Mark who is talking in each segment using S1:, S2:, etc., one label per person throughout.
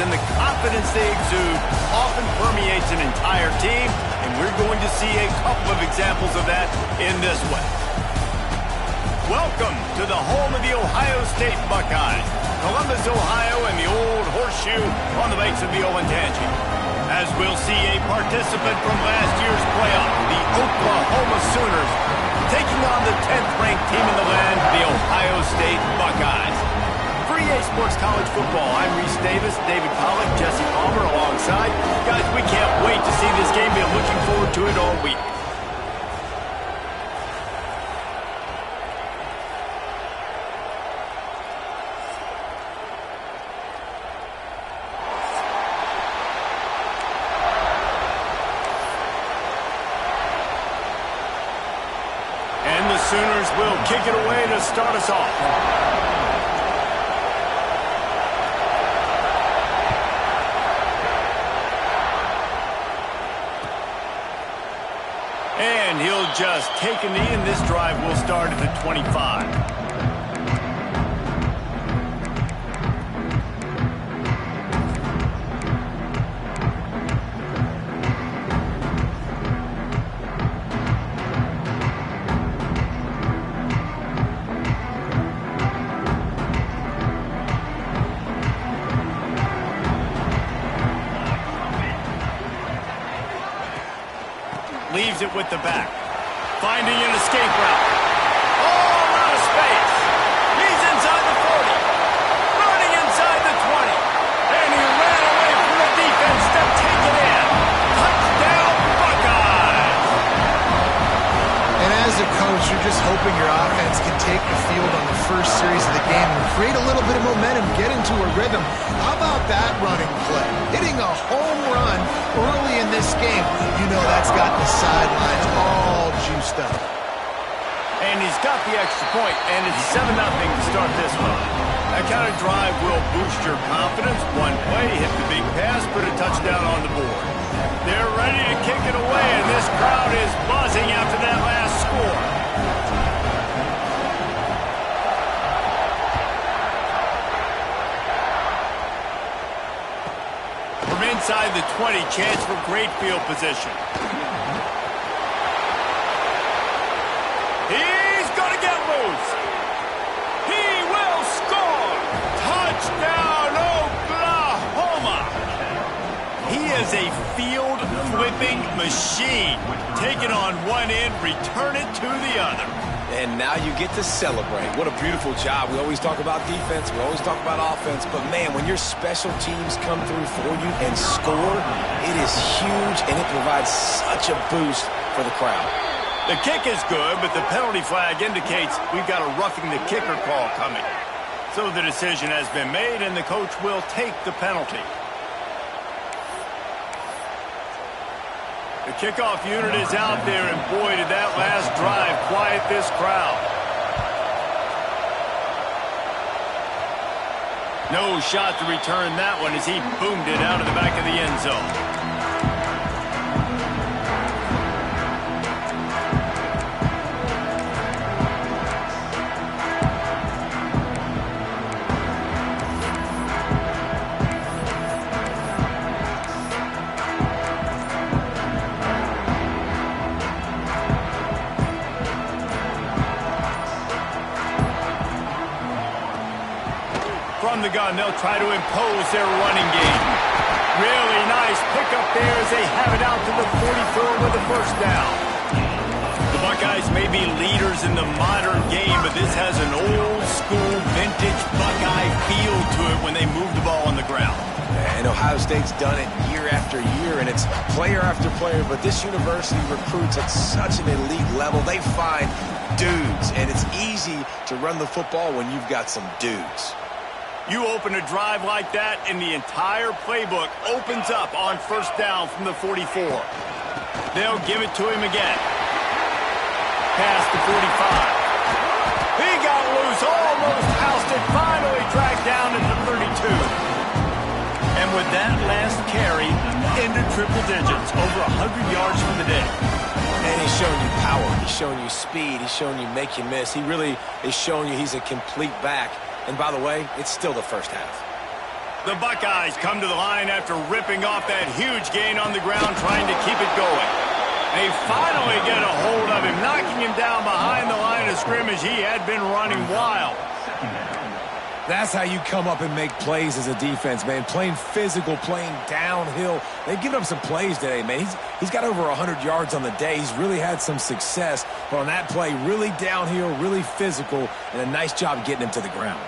S1: and the confidence they exude often permeates an entire team, and we're going to see a couple of examples of that in this one. Welcome to the home of the Ohio State Buckeyes, Columbus, Ohio, and the old horseshoe on the banks of the Olentangy. As we'll see a participant from last year's playoff, the Oklahoma Sooners, taking on the 10th-ranked team in the land, the Ohio State Buckeyes. For EA Sports College Football, I'm Reese Davis, David Pollack, Jesse Palmer alongside. Guys, we can't wait to see this game. Been looking forward to it all week. Sooners will kick it away to start us off. And he'll just take a knee, and this drive will start at the 25. Leaves it with the back. Finding an escape route. Oh, out of space. He's inside the 40. Running inside the 20. And he ran away from the defense to take it in. Touchdown, Buckeyes.
S2: And as a coach, you're just hoping your offense can take the field on the first series of the game and create a little bit of momentum, get into a rhythm. How about that running play? Hitting a home run early in this game. You know that's got the sidelines all juiced up.
S1: And he's got the extra point, and it's 7-0 to start this one. That kind of drive will boost your confidence. One play, hit the big pass, put a touchdown on the board. They're ready to kick it away, and this crowd is buzzing after that last score. From inside the 20, chance for great field position. He's going to get loose. He will score. Touchdown, Oklahoma. He is a field-flipping machine. Take it on one end, return it to the other.
S3: And now you get to celebrate. What a beautiful job. We always talk about defense. We always talk about offense. But, man, when your special teams come through for you and score, it is huge, and it provides such a boost for the crowd.
S1: The kick is good, but the penalty flag indicates we've got a roughing the kicker call coming. So the decision has been made, and the coach will take the penalty. The kickoff unit is out there, and boy, did that last drive quiet this crowd. No shot to return that one as he boomed it out of the back of the end zone. From the gun, they'll try to impose their running game. Really nice pickup there as they have it out to the 44 with the first down. The Buckeyes may be leaders in the modern game, but this has an old-school, vintage Buckeye feel to it when they move the ball on the ground.
S3: And Ohio State's done it year after year, and it's player after player, but this university recruits at such an elite level. They find dudes, and it's easy to run the football when you've got some dudes.
S1: You open a drive like that, and the entire playbook opens up on first down from the 44. They'll give it to him again. Past the 45. He got loose, almost ousted, finally dragged down at the 32. And with that last carry, into triple digits, over 100 yards for the day.
S3: And he's showing you power. He's showing you speed. He's showing you make you miss. He really is showing you he's a complete back. And by the way, it's still the first half.
S1: The Buckeyes come to the line after ripping off that huge gain on the ground, trying to keep it going. They finally get a hold of him, knocking him down behind the line of scrimmage. He had been running wild.
S3: That's how you come up and make plays as a defense, man. Playing physical, playing downhill. They've given up some plays today, man. He's got over 100 yards on the day. He's really had some success. But on that play, really downhill, really physical, and a nice job getting him to the ground.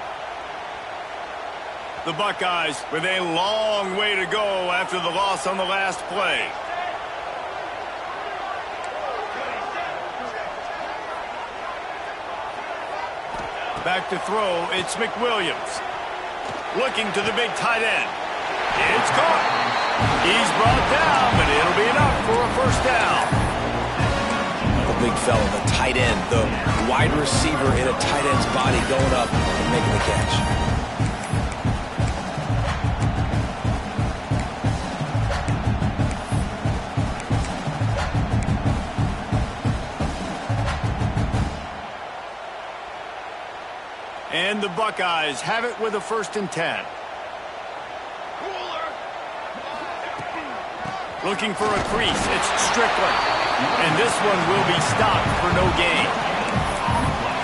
S1: The Buckeyes with a long way to go after the loss on the last play. Back to throw, it's McWilliams. Looking to the big tight end. It's caught. He's brought down, but it'll be enough for a first down.
S3: The big fella, the tight end, the wide receiver in a tight end's body going up and making the catch.
S1: And the Buckeyes have it with a 1st and 10. Looking for a crease, it's Strickland. And this one will be stopped for no gain.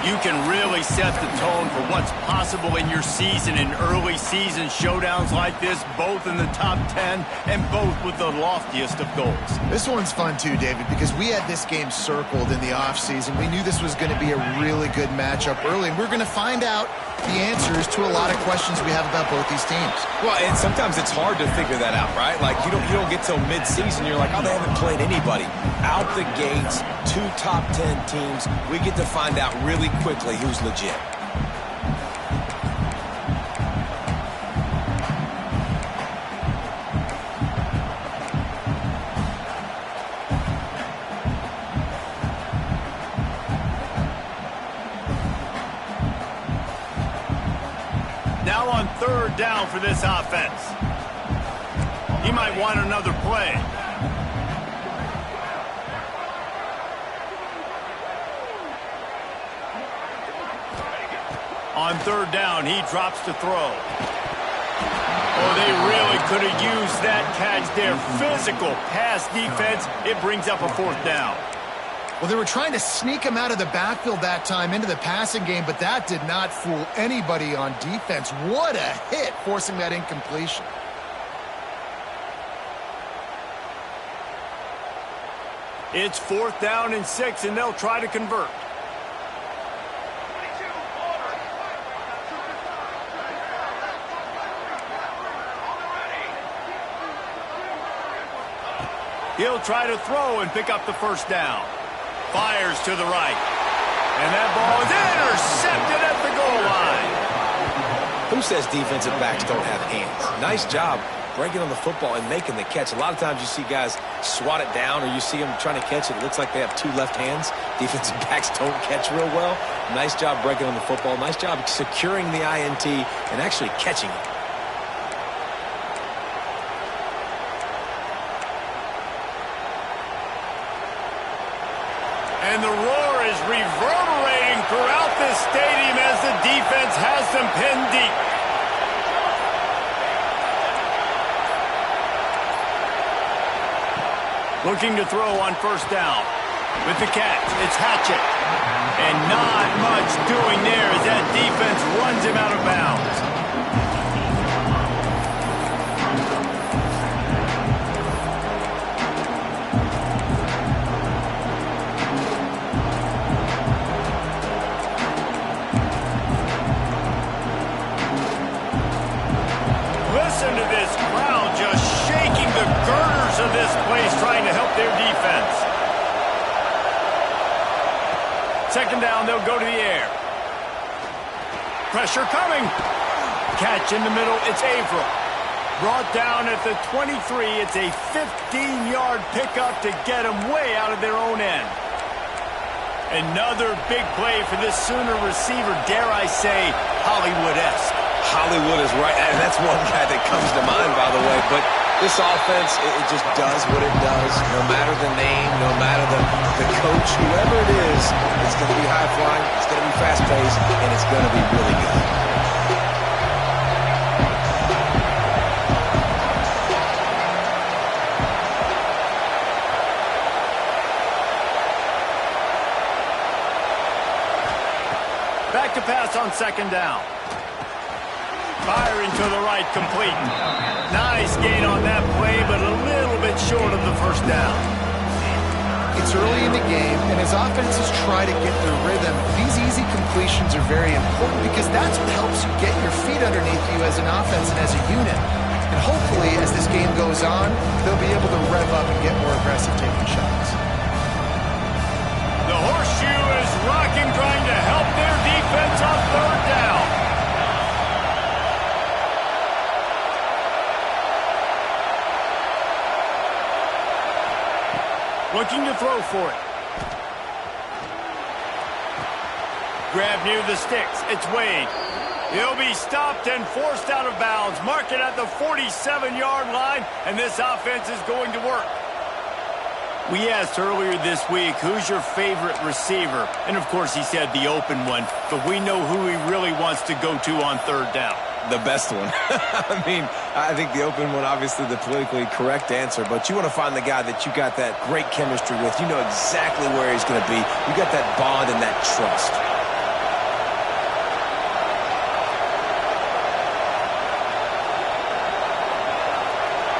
S1: You can really set the tone for what's possible in your season in early season showdowns like this, both in the top 10 and both with the loftiest of goals.
S2: This one's fun too, David, because we had this game circled in the offseason. We knew this was going to be a really good matchup early, and we're going to find out the answers to a lot of questions we have about both these teams.
S3: Well, and sometimes it's hard to figure that out, right? Like, you don't get till mid-season, you're like, oh, they haven't played anybody. Out the gates, 2 top 10 teams, we get to find out really quickly who's legit.
S1: Now on 3rd down for this offense. He might want another play. On 3rd down, he drops to throw. Oh, they really could have used that catch there. Physical pass defense. It brings up a 4th down.
S2: Well, they were trying to sneak him out of the backfield that time into the passing game, but that did not fool anybody on defense. What a hit, forcing that incompletion.
S1: It's 4th down and 6, and they'll try to convert. He'll try to throw and pick up the 1st down. Fires to the right. And that ball is intercepted at the goal line.
S3: Who says defensive backs don't have hands? Nice job breaking on the football and making the catch. A lot of times you see guys swat it down, or you see them trying to catch it. It looks like they have 2 left hands. Defensive backs don't catch real well. Nice job breaking on the football. Nice job securing the INT and actually catching it.
S1: And the roar is reverberating throughout this stadium as the defense has them pinned deep. Looking to throw on 1st down. With the catch, it's Hatchett. And not much doing there as that defense runs him out of bounds. Listen to this crowd just shaking the girders of this place, trying to help their defense. 2nd down, they'll go to the air. Pressure coming. Catch in the middle, it's Averill. Brought down at the 23, it's a 15-yard pickup to get them way out of their own end. Another big play for this Sooner receiver, dare I say, Hollywood-esque.
S3: Hollywood is right, and that's one guy that comes to mind, by the way. But this offense, it just does what it does. No matter the name, no matter the coach, whoever it is, it's going to be high-flying, it's going to be fast-paced, and it's going to be really good.
S1: pass on second down. Firing to the right, complete. Nice gain on that play, but a little bit short of the first down.
S2: It's early in the game, and as offenses try to get their rhythm, these easy completions are very important because that's what helps you get your feet underneath you as an offense and as a unit. And hopefully, as this game goes on, they'll be able to rev up and get more aggressive taking shots.
S1: The horseshoe is rocking, trying to help their defense on third down. Looking to throw for it. Grab near the sticks. It's Wade. He'll be stopped and forced out of bounds. Mark it at the 47-yard line, and this offense is going to work. We asked earlier this week, who's your favorite receiver? And, of course, he said the open one. But we know who he really wants to go to on third down.
S3: The best one. I mean, I think the open one, obviously the politically correct answer, but you want to find the guy that you got that great chemistry with. You know exactly where he's going to be. You got that bond and that trust.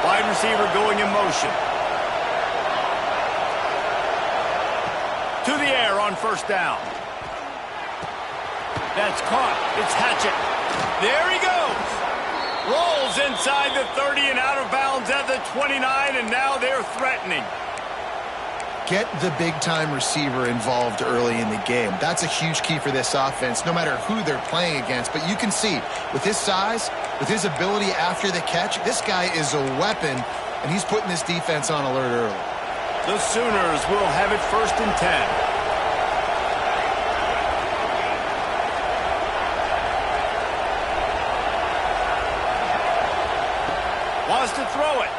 S1: Wide receiver going in motion. To the air on first down. That's caught. It's Hatchett. There he goes. Rolls inside the 30 and out of bounds at the 29, and now they're threatening.
S2: Get the big-time receiver involved early in the game. That's a huge key for this offense, no matter who they're playing against. But you can see, with his size, with his ability after the catch, this guy is a weapon, and he's putting this defense on alert early.
S1: The Sooners will have it 1st and 10. Wants to throw it.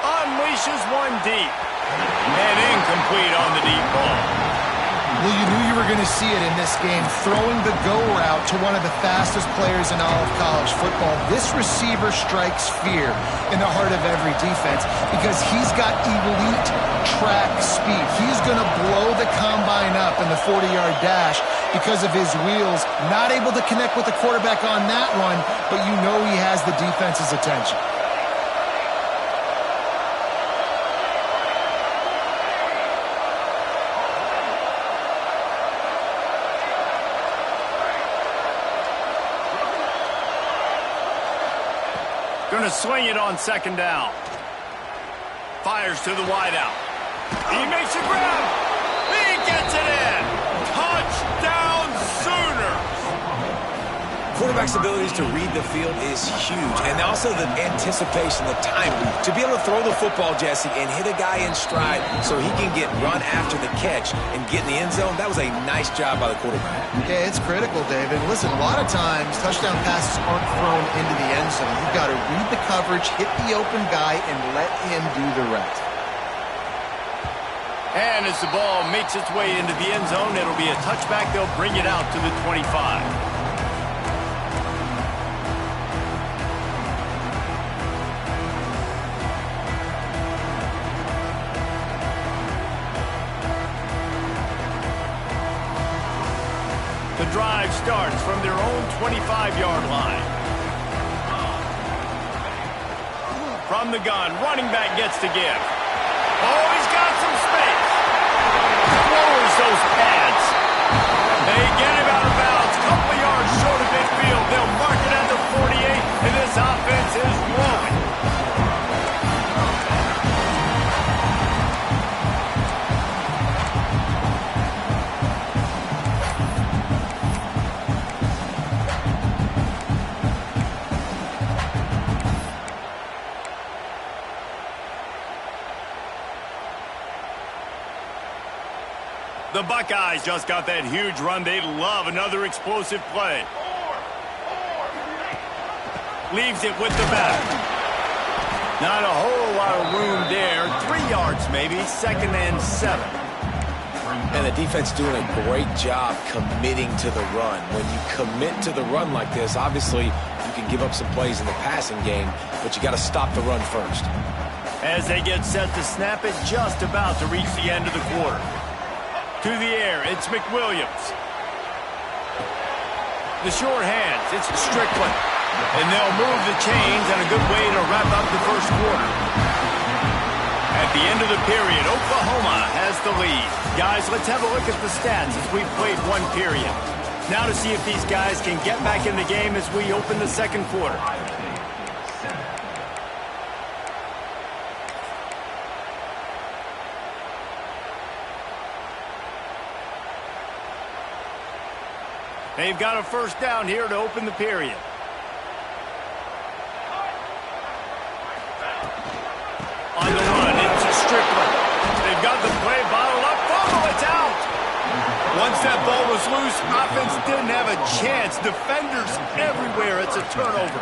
S1: Unleashes one deep. And incomplete on the deep ball.
S2: Well, you knew you were going to see it in this game, throwing the go route to one of the fastest players in all of college football. This receiver strikes fear in the heart of every defense because he's got elite track speed. He's going to blow the combine up in the 40-yard dash because of his wheels. Not able to connect with the quarterback on that one, but you know he has the defense's attention.
S1: Going to swing it on second down. Fires to the wideout. He makes a grab. He gets it in. Touchdown Sooners.
S3: Quarterback's abilities to read the field is huge, and also the anticipation, the timing. To be able to throw the football, Jesse, and hit a guy in stride so he can get run after the catch and get in the end zone, that was a nice job by the quarterback.
S2: Yeah, it's critical, David. Listen, a lot of times touchdown passes aren't thrown into the end zone. You've got to read the coverage, hit the open guy, and let him do the rest.
S1: And as the ball makes its way into the end zone, it'll be a touchback. They'll bring it out to the 25. The drive starts from their own 25-yard line. From the gun, running back gets to give. Oh, he's got some space. Lowers those pads. They get him out of bounds. Couple yards short of midfield. They'll mark it at the 48, and this offense is rolling. The Buckeyes just got that huge run. They love another explosive play. Leaves it with the back. Not a whole lot of room there. 3 yards maybe, 2nd and 7.
S3: And the defense doing a great job committing to the run. When you commit to the run like this, obviously you can give up some plays in the passing game, but you got to stop the run first.
S1: As they get set to snap it, just about to reach the end of the quarter. To the air, it's McWilliams. The short hands, it's Strickland. And they'll move the chains, and a good way to wrap up the first quarter. At the end of the period, Oklahoma has the lead. Guys, let's have a look at the stats as we've played one period. Now to see if these guys can get back in the game as we open the second quarter. They've got a first down here to open the period. On the run, it's Strickland. They've got the play bottled up. Fumble, it's out. Once that ball was loose, offense didn't have a chance. Defenders everywhere. It's a turnover.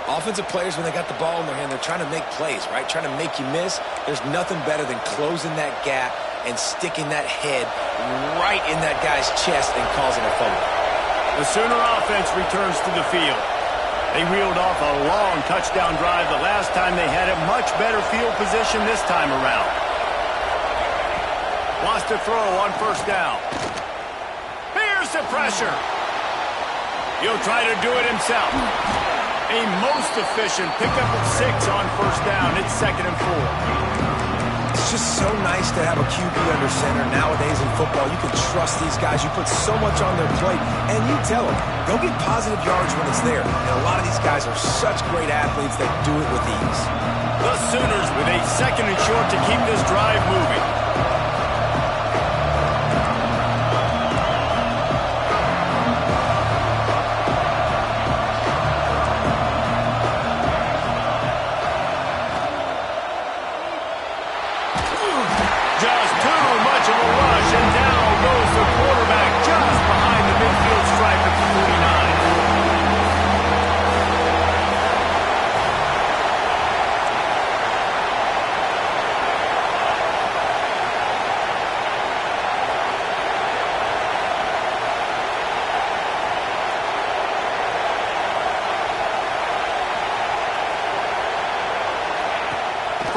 S3: Offensive players, when they got the ball in their hand, they're trying to make plays, right? Trying to make you miss. There's nothing better than closing that gap and sticking that head right in that guy's chest and causing a fumble.
S1: The Sooner offense returns to the field. They reeled off a long touchdown drive the last time they had a much better field position this time around. Lost a throw on first down. Here's the pressure. He'll try to do it himself. A most efficient pickup of 6 on first down. It's 2nd and 4.
S3: It's just so nice to have a QB under center. Nowadays in football, you can trust these guys. You put so much on their plate, and you tell them, go get positive yards when it's there. And a lot of these guys are such great athletes that do it with ease.
S1: The Sooners with a 2nd and short to keep this drive moving.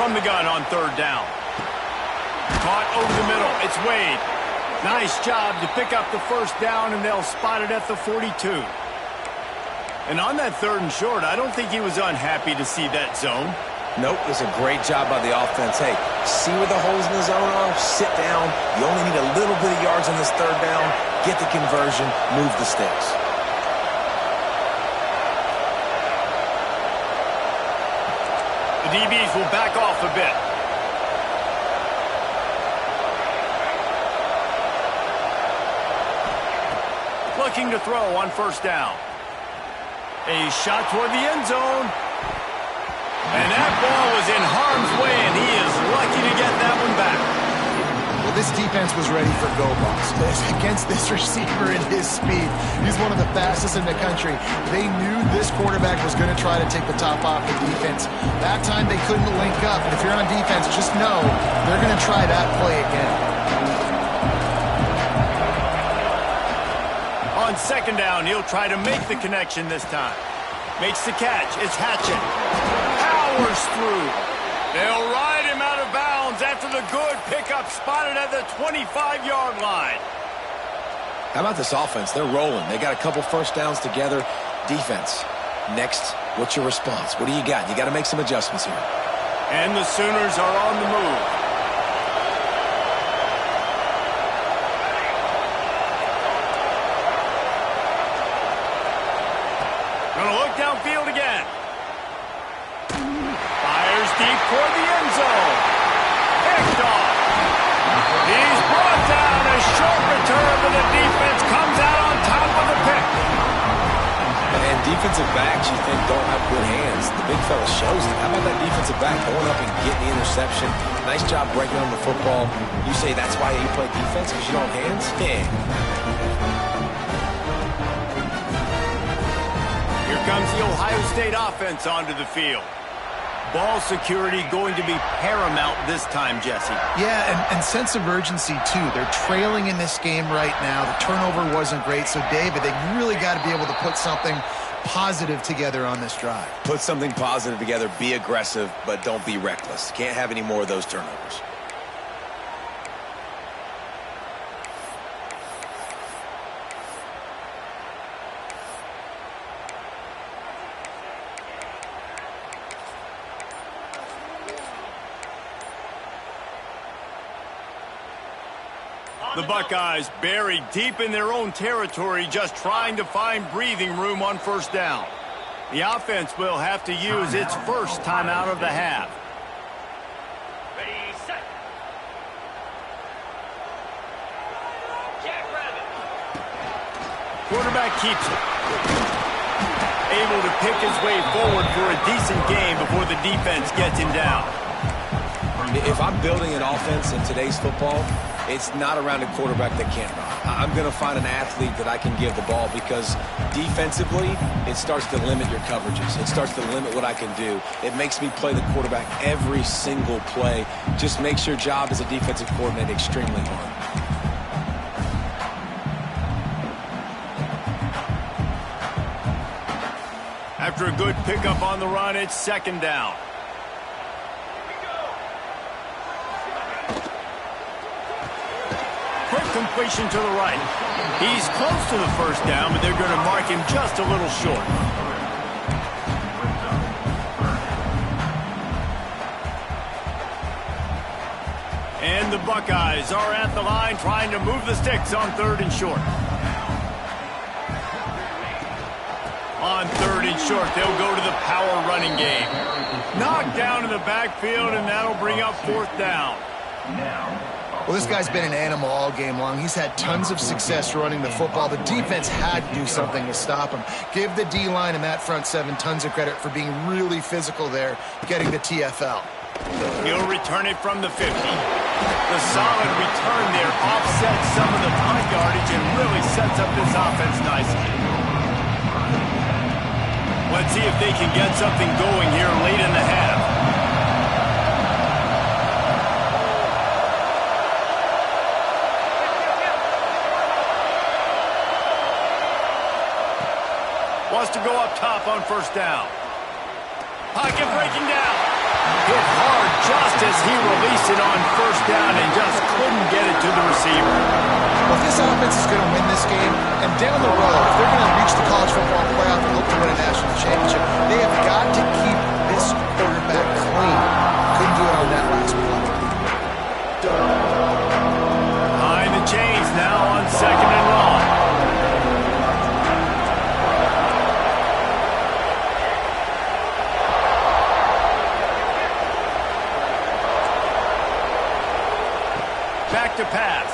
S1: From the gun on 3rd down. Caught over the middle. It's Wade. Nice job to pick up the first down, and they'll spot it at the 42. And on that 3rd and short, I don't think he was unhappy to see that zone.
S3: Nope, it was a great job by the offense. Hey, see where the holes in the zone are? Sit down. You only need a little bit of yards on this 3rd down. Get the conversion. Move the sticks.
S1: The DBs will back off a bit. Looking to throw on first down. A shot toward the end zone. And that ball was in harm's way, and he is lucky to get that one back.
S2: Well, this defense was ready for go-balls. Against this receiver and his speed, he's one of the fastest in the country. They knew this quarterback was going to try to take the top off the defense. That time they couldn't link up, and if you're on defense, just know they're going to try that play again.
S1: On 2nd down, he'll try to make the connection this time. Makes the catch. It's Hatchett. Powers through. They'll ride him out of bounds after the good pickup spotted at the 25-yard line.
S3: How about this offense? They're rolling. They got a couple first downs together. Defense. Next, what's your response? What do you got? You got to make some adjustments here.
S1: And the Sooners are on the move. Gonna look downfield again. Fires deep toward the end zone. Picked off. He's brought down. A short return, but the defense comes out on top of the pick.
S3: And defensive backs, you think, don't have good hands. The big fella shows it. How about that defensive back going up and getting the interception? Nice job breaking on the football. You say that's why you play defense, because you don't have hands? Yeah.
S1: Here comes the Ohio State offense onto the field. Ball security going to be paramount this time, Jesse.
S2: Yeah, and sense of urgency, too. They're trailing in this game right now. The turnover wasn't great, so, David, they really got to be able to put something positive together on this drive.
S3: Put something positive together, be aggressive, but don't be reckless. Can't have any more of those turnovers.
S1: The Buckeyes buried deep in their own territory, just trying to find breathing room on first down. The offense will have to use its first timeout of the half.
S4: Ready, set.
S1: Quarterback keeps it. Able to pick his way forward for a decent game before the defense gets him down.
S3: If I'm building an offense in today's football, it's not around a quarterback that can't run. I'm going to find an athlete that I can give the ball because defensively, it starts to limit your coverages. It starts to limit what I can do. It makes me play the quarterback every single play. Just makes your job as a defensive coordinator extremely hard.
S1: After a good pickup on the run, it's second down. Quick completion to the right. He's close to the first down, but they're going to mark him just a little short. And the Buckeyes are at the line trying to move the sticks on third and short. On third and short, they'll go to the power running game. Knocked down in the backfield, and that'll bring up fourth down.
S2: Well, this guy's been an animal all game long. He's had tons of success running the football. The defense had to do something to stop him. Give the D-line and that front seven tons of credit for being really physical there, getting the TFL.
S1: He'll return it from the 50. The solid return there offsets some of the punt yardage and really sets up this offense nicely. Let's see if they can get something going here late in the half. Wants to go up top on first down. Pocket breaking down. Hit hard just as he released it on first down and just couldn't get it to the receiver.
S2: Well, if this offense is going to win this game, and down the road, if they're going to reach the college football playoff and look to win a national championship, they have got to keep this quarterback clean. Couldn't do it on that last play.
S1: Behind the chains now on second and long. Back to pass.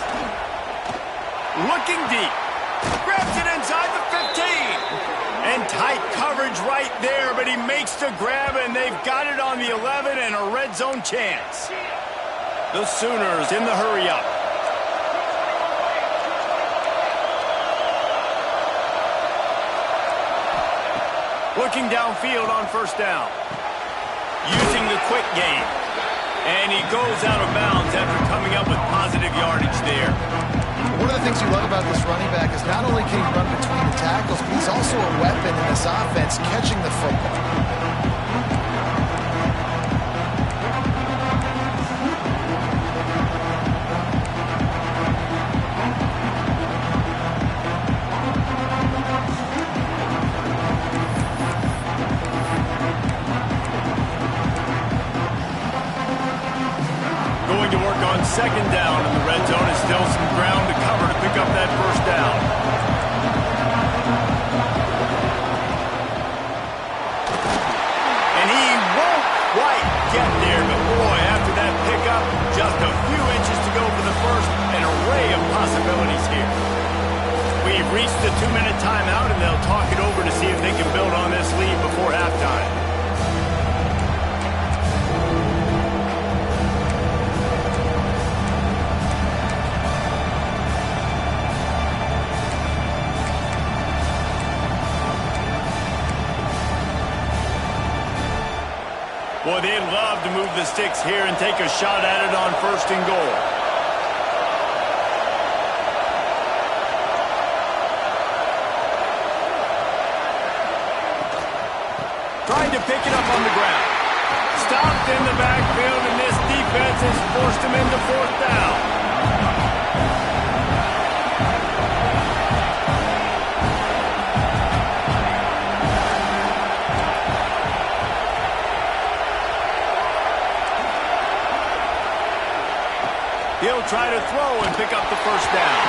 S1: Looking deep. Grabs it inside the 15. And tight coverage right there, but he makes the grab, and they've got it on the 11 and a red zone chance. The Sooners in the hurry up. Looking downfield on first down. Using the quick game. And he goes out of bounds after coming up with positive yardage there.
S2: One of the things you love about this running back is not only can he run between the tackles, but he's also a weapon in this offense catching the football.
S1: Going to work on second down in the red zone. Is still some ground to cover to pick up that first down. And he won't quite get there, but boy, after that pickup, just a few inches to go for the first. An array of possibilities here. We've reached the 2-minute timeout, and they'll talk it over to see if they can build on this lead before halftime. Boy, they'd love to move the sticks here and take a shot at it on first and goal. Trying to pick it up on the ground. Stopped in the backfield, and this defense has forced him into fourth down. He'll try to throw and pick up the first down.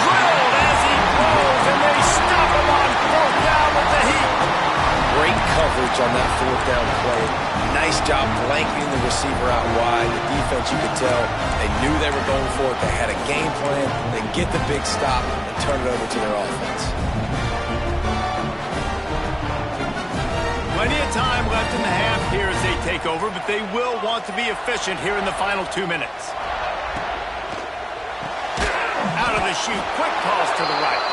S1: Drilled as he throws, and they stop him on fourth down with the heat.
S3: Great coverage on that fourth down play. Nice job blanketing the receiver out wide. The defense, you could tell, they knew they were going for it. They had a game plan. They get the big stop and turn it over to their offense.
S1: Plenty of time left in the half here as they take over, but they will want to be efficient here in the final 2 minutes. Out of the chute, quick toss to the right.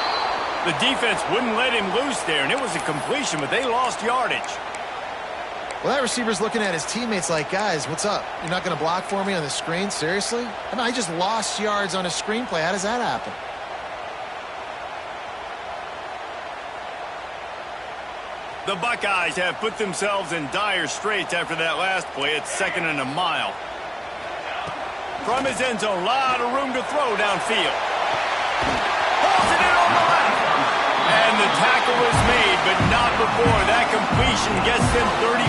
S1: The defense wouldn't let him loose there, and it was a completion, but they lost yardage.
S2: Well, that receiver's looking at his teammates like, guys, what's up? You're not going to block for me on the screen? Seriously? I mean, I just lost yards on a screenplay. How does that happen?
S1: The Buckeyes have put themselves in dire straits after that last play. It's 2nd and a mile. From his end zone, a lot of room to throw downfield. Pulls it in on the left. And the tackle is made, but not before that completion gets them 30+.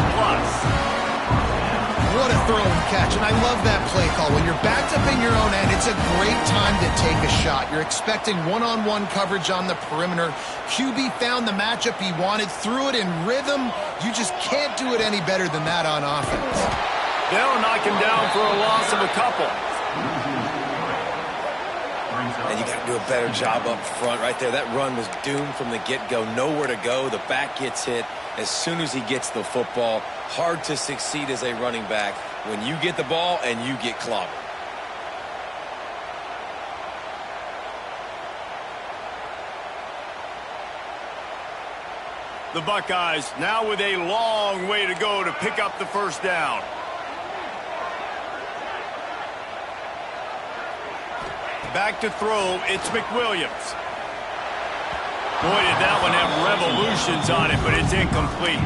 S2: What a throw and catch, and I love that play call. When you're backed up in your own end, it's a great time to take a shot. You're expecting one-on-one coverage on the perimeter. QB found the matchup he wanted, threw it in rhythm. You just can't do it any better than that on offense.
S1: They'll knock him down for a loss of a couple.
S3: And you got to do a better job up front right there. That run was doomed from the get-go. Nowhere to go. The back gets hit as soon as he gets the football. Hard to succeed as a running back when you get the ball and you get clobbered.
S1: The Buckeyes now with a long way to go to pick up the first down. Back to throw, it's McWilliams. Boy, did that one have revolutions on it, but it's incomplete.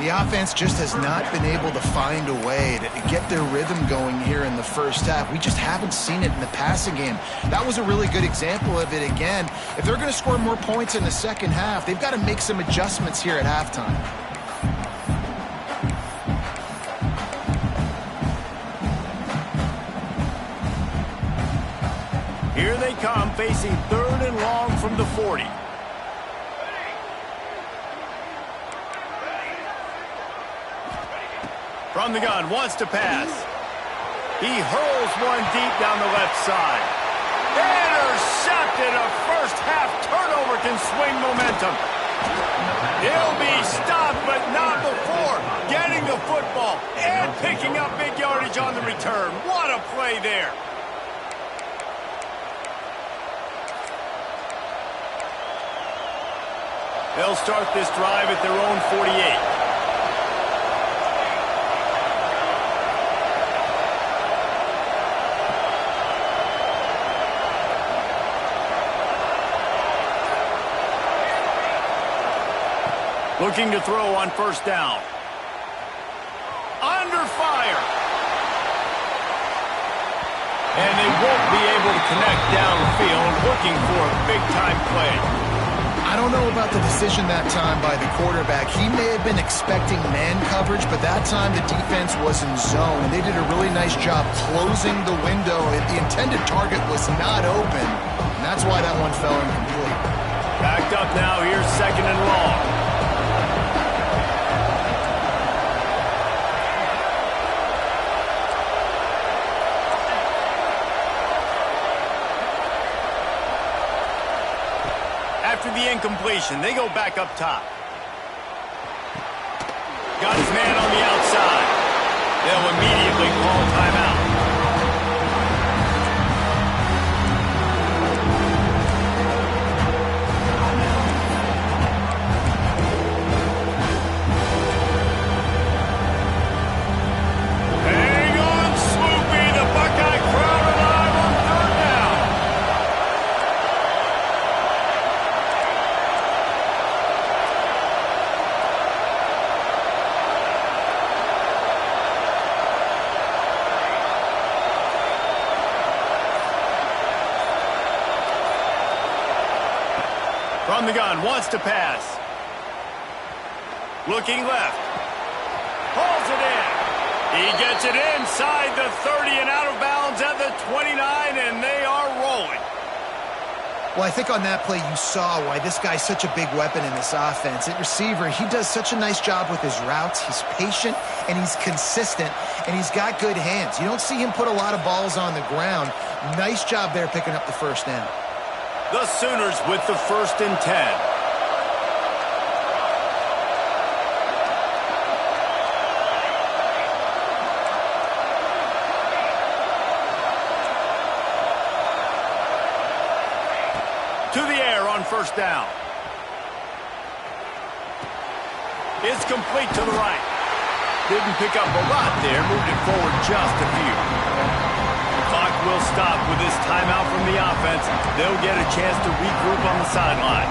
S2: The offense just has not been able to find a way to get their rhythm going here in the first half. We just haven't seen it in the passing game. That was a really good example of it again. If they're going to score more points in the second half, they've got to make some adjustments here at halftime.
S1: Here they come, facing 3rd and long from the 40. From the gun, wants to pass. He hurls one deep down the left side. Intercepted. A first-half turnover can swing momentum. He'll be stopped, but not before getting the football and picking up big yardage on the return. What a play there. They'll start this drive at their own 48. Looking to throw on first down. Under fire. And they won't be able to connect downfield, looking for a big-time play.
S2: I don't know about the decision that time by the quarterback. He may have been expecting man coverage, but that time the defense was in zone, and they did a really nice job closing the window. The intended target was not open, and that's why that one fell incomplete.
S1: Backed up now, here's 2nd and long. After the incompletion, they go back up top. Got his man on the outside. They'll immediately call timeout. Hang on, Swoopy. The Buckeye crowd alive on 3rd down. From the gun, wants to pass. Looking left. Pulls it in. He gets it inside the 30 and out of bounds at the the 29, and they are rolling.
S2: Well, I think on that play you saw why this guy's such a big weapon in this offense. At receiver, he does such a nice job with his routes. He's patient, and he's consistent, and he's got good hands. You don't see him put a lot of balls on the ground. Nice job there picking up the first down.
S1: The Sooners with the 1st and 10. To the air on 1st down. It's complete to the right. Didn't pick up a lot there. Moved it forward just a few. The clock will stop with this timeout from the offense. They'll get a chance to regroup on the sideline.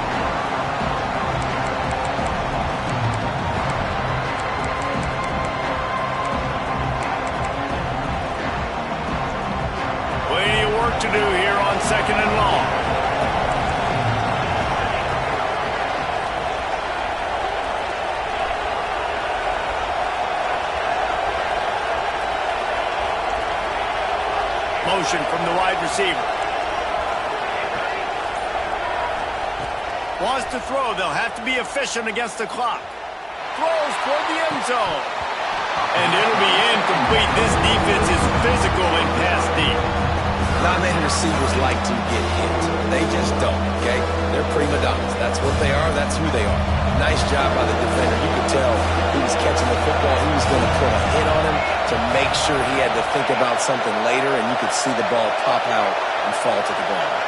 S1: Plenty of work to do here on 2nd and long. Motion from the wide receiver. Wants to throw. They'll have to be efficient against the clock. Throws toward the end zone. And it'll be incomplete. This defense is physical and pass deep.
S3: Not many receivers like to get hit. They just don't, okay? They're prima donnas. That's what they are. That's who they are. Nice job by the defender. You could tell he was catching the football. He was going to put a hit on him to make sure he had to think about something later, and you could see the ball pop out and fall to the ground.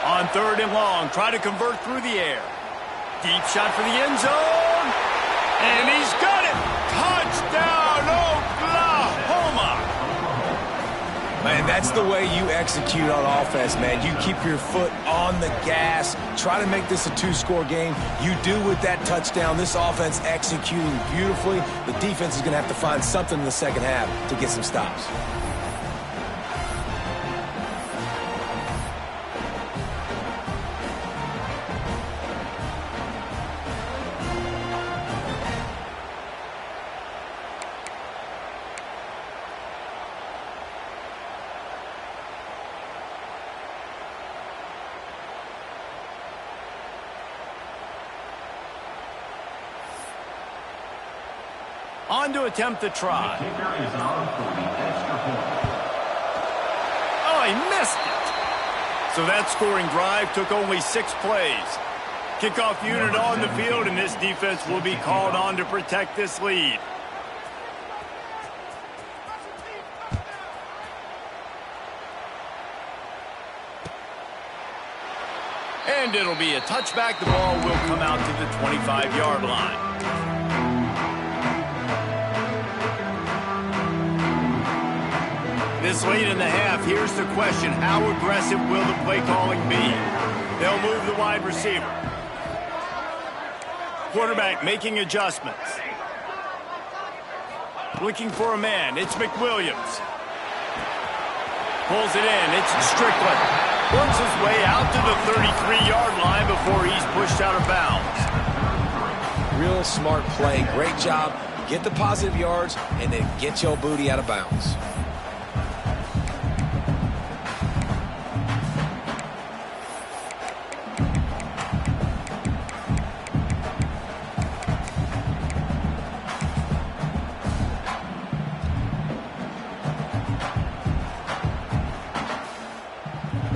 S1: On 3rd and long, try to convert through the air. Deep shot for the end zone. And he's got it. Touchdown, Oklahoma.
S3: Man, that's the way you execute on offense, man. You keep your foot on the gas. Try to make this a 2-score game. You do with that touchdown. This offense executing beautifully. The defense is going to have to find something in the second half to get some stops.
S1: On to attempt the try. Oh, he missed it. So that scoring drive took only 6 plays. Kickoff unit on the field, and this defense will be called on to protect this lead. And it'll be a touchback. The ball will come out to the 25-yard line. This late in the half, here's the question. How aggressive will the play calling be? They'll move the wide receiver. Quarterback making adjustments. Looking for a man. It's McWilliams. Pulls it in. It's Strickland. Works his way out to the 33-yard line before he's pushed out of bounds.
S3: Real smart play. Great job. Get the positive yards and then get your booty out of bounds.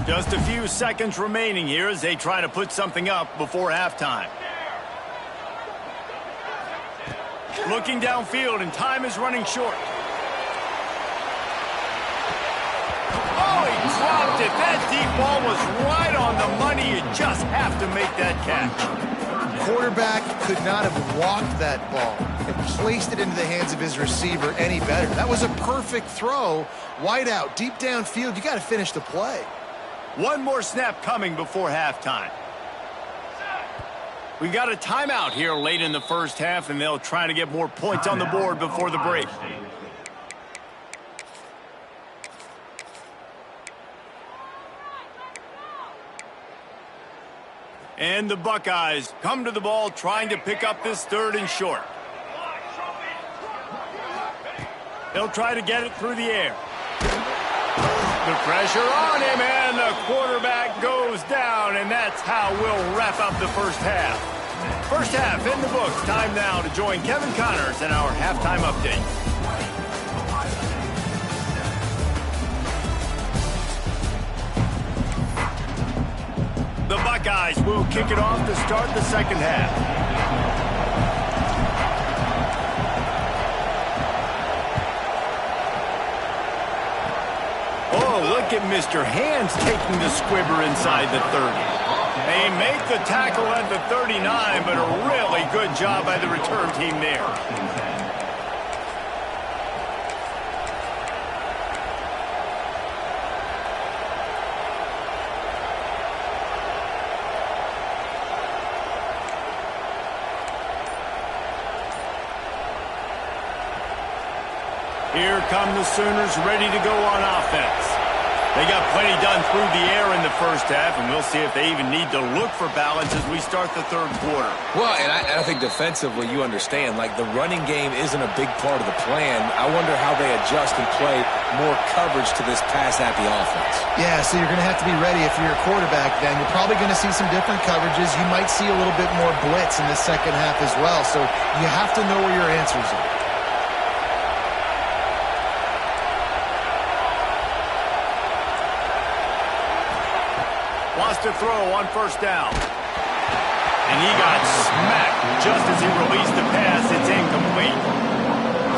S1: Just a few seconds remaining here as they try to put something up before halftime. Looking downfield, and time is running short. Oh, he dropped it. That deep ball was right on the money. You just have to make that catch.
S2: Quarterback could not have walked that ball and placed it into the hands of his receiver any better. That was a perfect throw. Wide out, deep downfield. You got to finish the play.
S1: One more snap coming before halftime. We've got a timeout here late in the first half, and they'll try to get more points on the board before the break. And the Buckeyes come to the ball trying to pick up this 3rd and short. They'll try to get it through the air. The pressure on him, and the quarterback goes down, and that's how we'll wrap up the first half. First half in the books. Time now to join Kevin Connors in our halftime update. The Buckeyes will kick it off to start the second half. Oh, look at Mr. Hands taking the squibber inside the 30. They make the tackle at the 39, but a really good job by the return team there. Here come the Sooners ready to go on offense. They got plenty done through the air in the first half, and we'll see if they even need to look for balance as we start the 3rd quarter.
S3: Well, and I think defensively you understand, like the running game isn't a big part of the plan. I wonder how they adjust and play more coverage to this pass-happy offense.
S2: Yeah, so you're going to have to be ready if you're a quarterback then. You're probably going to see some different coverages. You might see a little bit more blitz in the second half as well, so you have to know where your answers are.
S1: Wants to throw on 1st down. And he got smacked just as he released the pass. It's incomplete.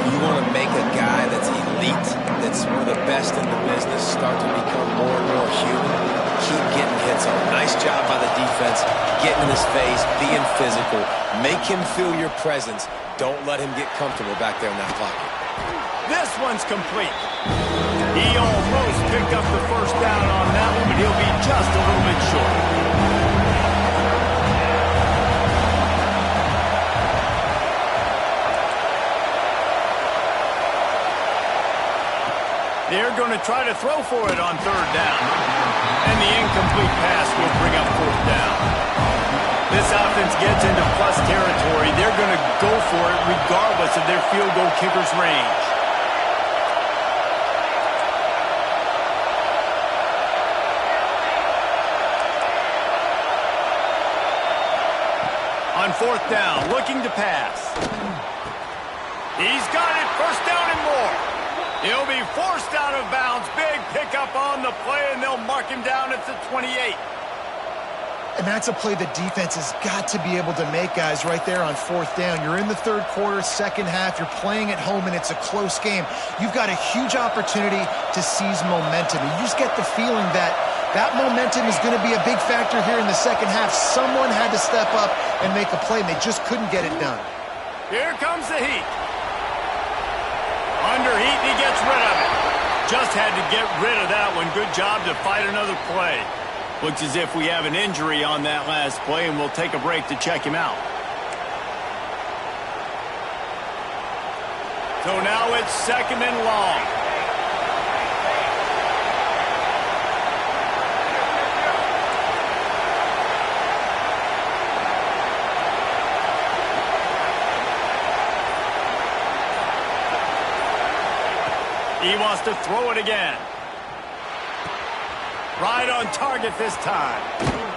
S3: You want to make a guy that's elite, that's one of the best in the business, start to become more and more human. Keep getting hits on. Nice job by the defense, getting in his face, being physical. Make him feel your presence. Don't let him get comfortable back there in that pocket.
S1: This one's complete. He almost picked up the 1st down on that one, but he'll be just a little bit short. They're going to try to throw for it on 3rd down. And the incomplete pass will bring up 4th down. This offense gets into plus territory. They're going to go for it regardless of their field goal kicker's range. On 4th down, looking to pass. He's got it, 1st down and more. He'll be forced out of bounds. Big pickup on the play, and they'll mark him down at the 28.
S2: And that's a play the defense has got to be able to make, guys, right there on 4th down. You're in the 3rd quarter, second half. You're playing at home, and it's a close game. You've got a huge opportunity to seize momentum. And you just get the feeling that that momentum is going to be a big factor here in the second half. Someone had to step up and make a play, and they just couldn't get it done.
S1: Here comes the heat. Under heat, and he gets rid of it. Just had to get rid of that one. Good job to fight another play. Looks as if we have an injury on that last play, and we'll take a break to check him out. So now it's 2nd and long. He wants to throw it again. Right on target this time.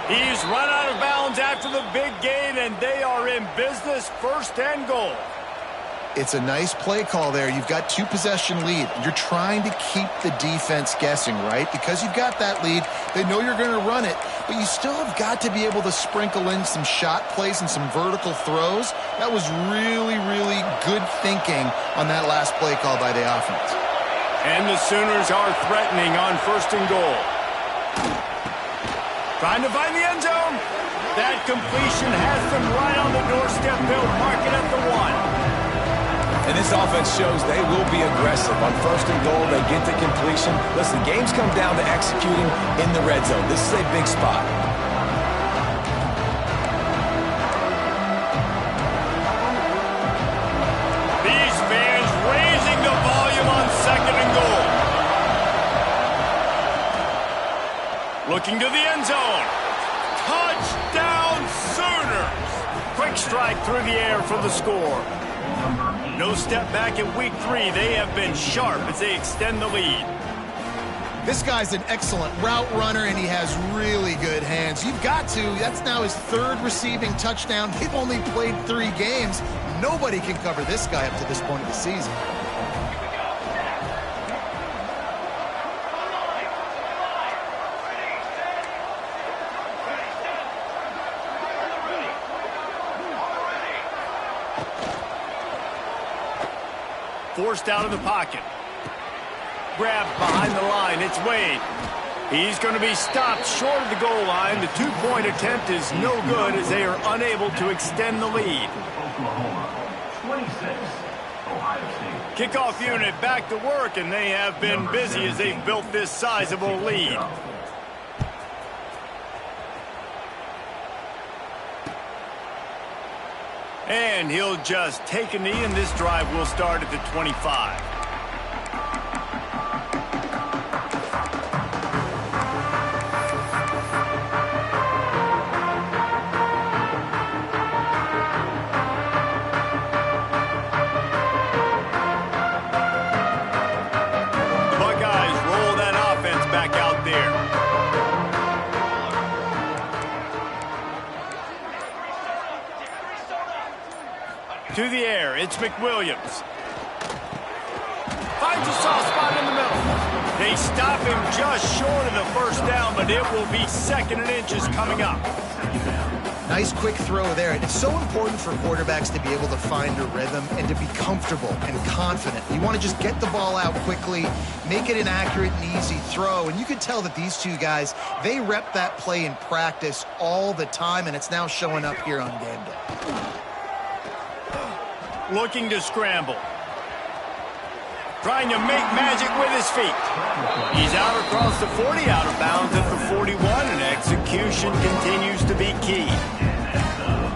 S1: He's run out of bounds after the big gain, and they are in business, 1st and goal.
S2: It's a nice play call there. You've got 2-possession lead. You're trying to keep the defense guessing, right? Because you've got that lead, they know you're going to run it, but you still have got to be able to sprinkle in some shot plays and some vertical throws. That was really, really good thinking on that last play call by the offense.
S1: And the Sooners are threatening on 1st and goal. Trying to find the end zone. That completion has them right on the doorstep. They'll mark it at the 1.
S3: And this offense shows they will be aggressive. On 1st and goal, they get the completion. Listen, games come down to executing in the red zone. This is a big spot.
S1: These fans raising the volume on 2nd and goal. Looking to the end zone. Touchdown strike through the air for the score. No step back in week 3. They have been sharp as they extend the lead.
S2: This guy's an excellent route runner, and he has really good hands. You've got to. That's now his 3rd receiving touchdown. They've only played 3 games. Nobody can cover this guy up to this point of the season.
S1: Forced out of the pocket. Grabbed behind the line. It's Wade. He's going to be stopped short of the goal line. The 2-point attempt is no good as they are unable to extend the lead. Kickoff unit back to work, and they have been busy as they've built this sizable lead. And he'll just take a knee, and this drive will start at the 25. Buckeyes roll that offense back out there. To the air, it's McWilliams. Finds a soft spot in the middle. They stop him just short of the first down, but it will be 2nd and inches coming up.
S2: Nice quick throw there. It's so important for quarterbacks to be able to find a rhythm and to be comfortable and confident. You want to just get the ball out quickly, make it an accurate and easy throw. And you can tell that these two guys, they rep that play in practice all the time, and it's now showing up here on game day.
S1: Looking to scramble. Trying to make magic with his feet. He's out across the 40, out of bounds at the 41, and execution continues to be key.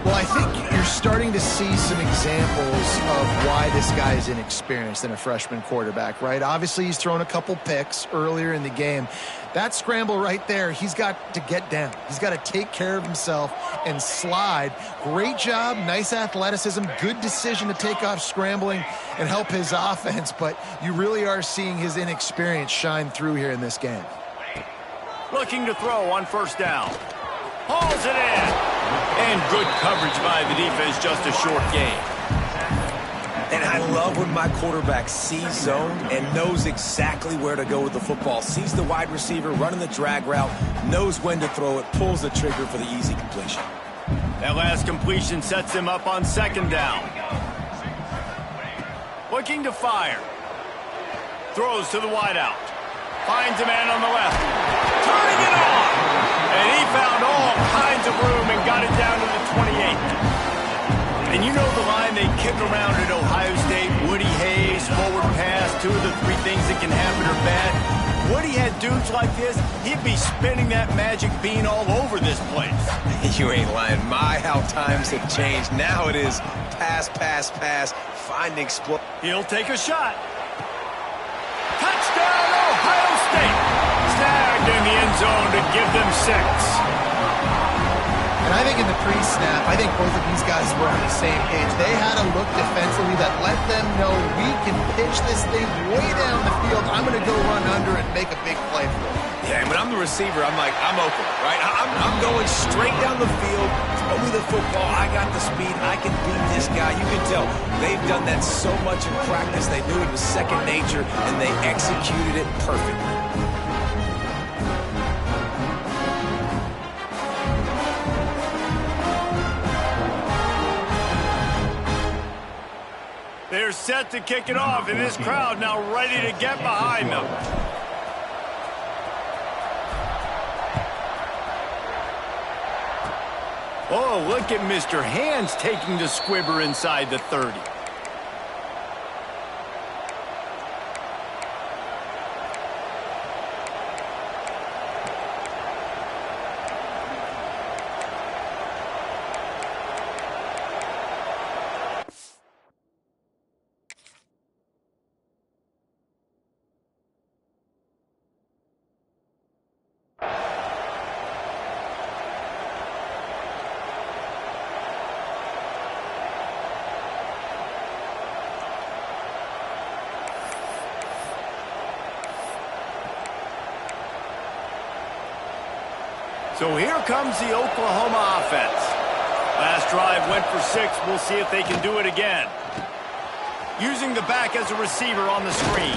S2: Well, I think you're starting to see some examples of why this guy is inexperienced in a freshman quarterback, right? Obviously, he's thrown a couple picks earlier in the game. That scramble right there, he's got to get down. He's got to take care of himself and slide. Great job, nice athleticism, good decision to take off scrambling and help his offense, but you really are seeing his inexperience shine through here in this game.
S1: Looking to throw on 1st down. Hauls it in. And good coverage by the defense, just a short gain.
S3: And I love when my quarterback sees zone and knows exactly where to go with the football. Sees the wide receiver running the drag route, knows when to throw it, pulls the trigger for the easy completion.
S1: That last completion sets him up on 2nd down. Looking to fire. Throws to the wideout. Finds a man on the left. Turning it on. And he found all kinds of room and got it down to the 28. And you know the line they kick around at Ohio State, Woody Hayes, forward pass, 2 of the 3 things that can happen are bad. Woody had dudes like this, he'd be spinning that magic bean all over this place.
S3: You ain't lying. My, how times have changed. Now it is pass, pass, pass, find explode.
S1: He'll take a shot. Touchdown, Ohio State. Snagged in the end zone to give them 6.
S2: And I think in the pre-snap, I think both of these guys were on the same page. They had a look defensively that let them know we can pitch this thing way down the field. I'm going to go run under and make a big play for it.
S3: Yeah, and when I'm the receiver, I'm like, I'm open, right? I'm going straight down the field. Throw me the football. I got the speed. I can beat this guy. You can tell they've done that so much in practice. They knew it was second nature, and they executed it perfectly.
S1: They're set to kick it off, and this crowd now ready to get behind them. Oh, look at Mr. Hands taking the squibber inside the 30. So here comes the Oklahoma offense. Last drive went for 6. We'll see if they can do it again. Using the back as a receiver on the screen.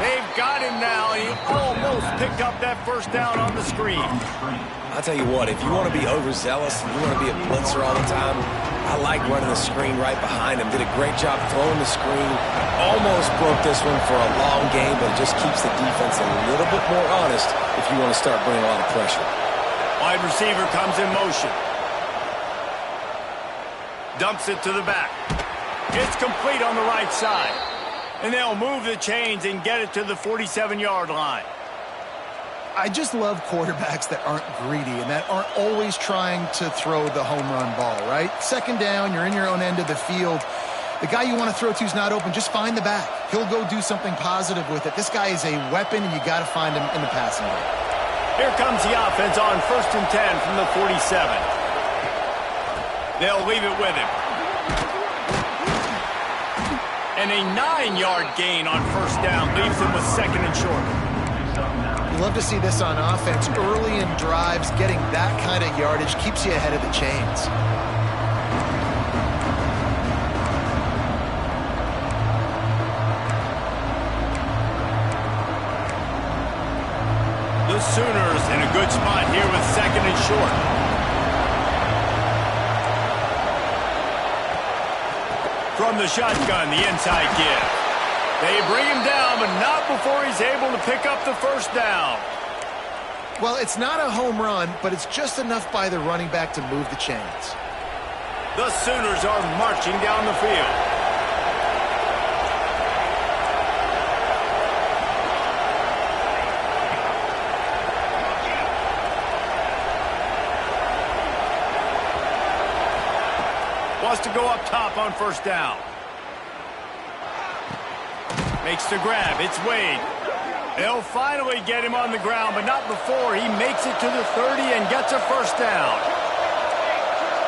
S1: They've got him now. He almost picked up that first down on the screen.
S3: I'll tell you what, if you want to be overzealous and you want to be a blitzer all the time, I like running the screen right behind him. Did a great job throwing the screen. Almost broke this one for a long game, but it just keeps the defense a little bit more honest if you want to start bringing a lot of pressure.
S1: Wide receiver comes in motion. Dumps it to the back. It's complete on the right side. And they'll move the chains and get it to the 47-yard line.
S2: I just love quarterbacks that aren't greedy and that aren't always trying to throw the home run ball, right? Second down, you're in your own end of the field. The guy you want to throw to is not open. Just find the back. He'll go do something positive with it. This guy is a weapon, and you got to find him in the passing game.
S1: Here comes the offense on 1st and 10 from the 47. They'll leave it with him. And a 9-yard gain on first down leaves him with 2nd and short.
S2: You love to see this on offense. Early in drives, getting that kind of yardage keeps you ahead of the chains.
S1: The Sooners in a good spot here with 2nd and short. From the shotgun, the inside give. They bring him down, but not before he's able to pick up the first down.
S2: Well, it's not a home run, but it's just enough by the running back to move the chains.
S1: The Sooners are marching down the field. Wants to go up top on first down. Makes the grab. It's Wade. They'll finally get him on the ground, but not before he makes it to the 30 and gets a first down.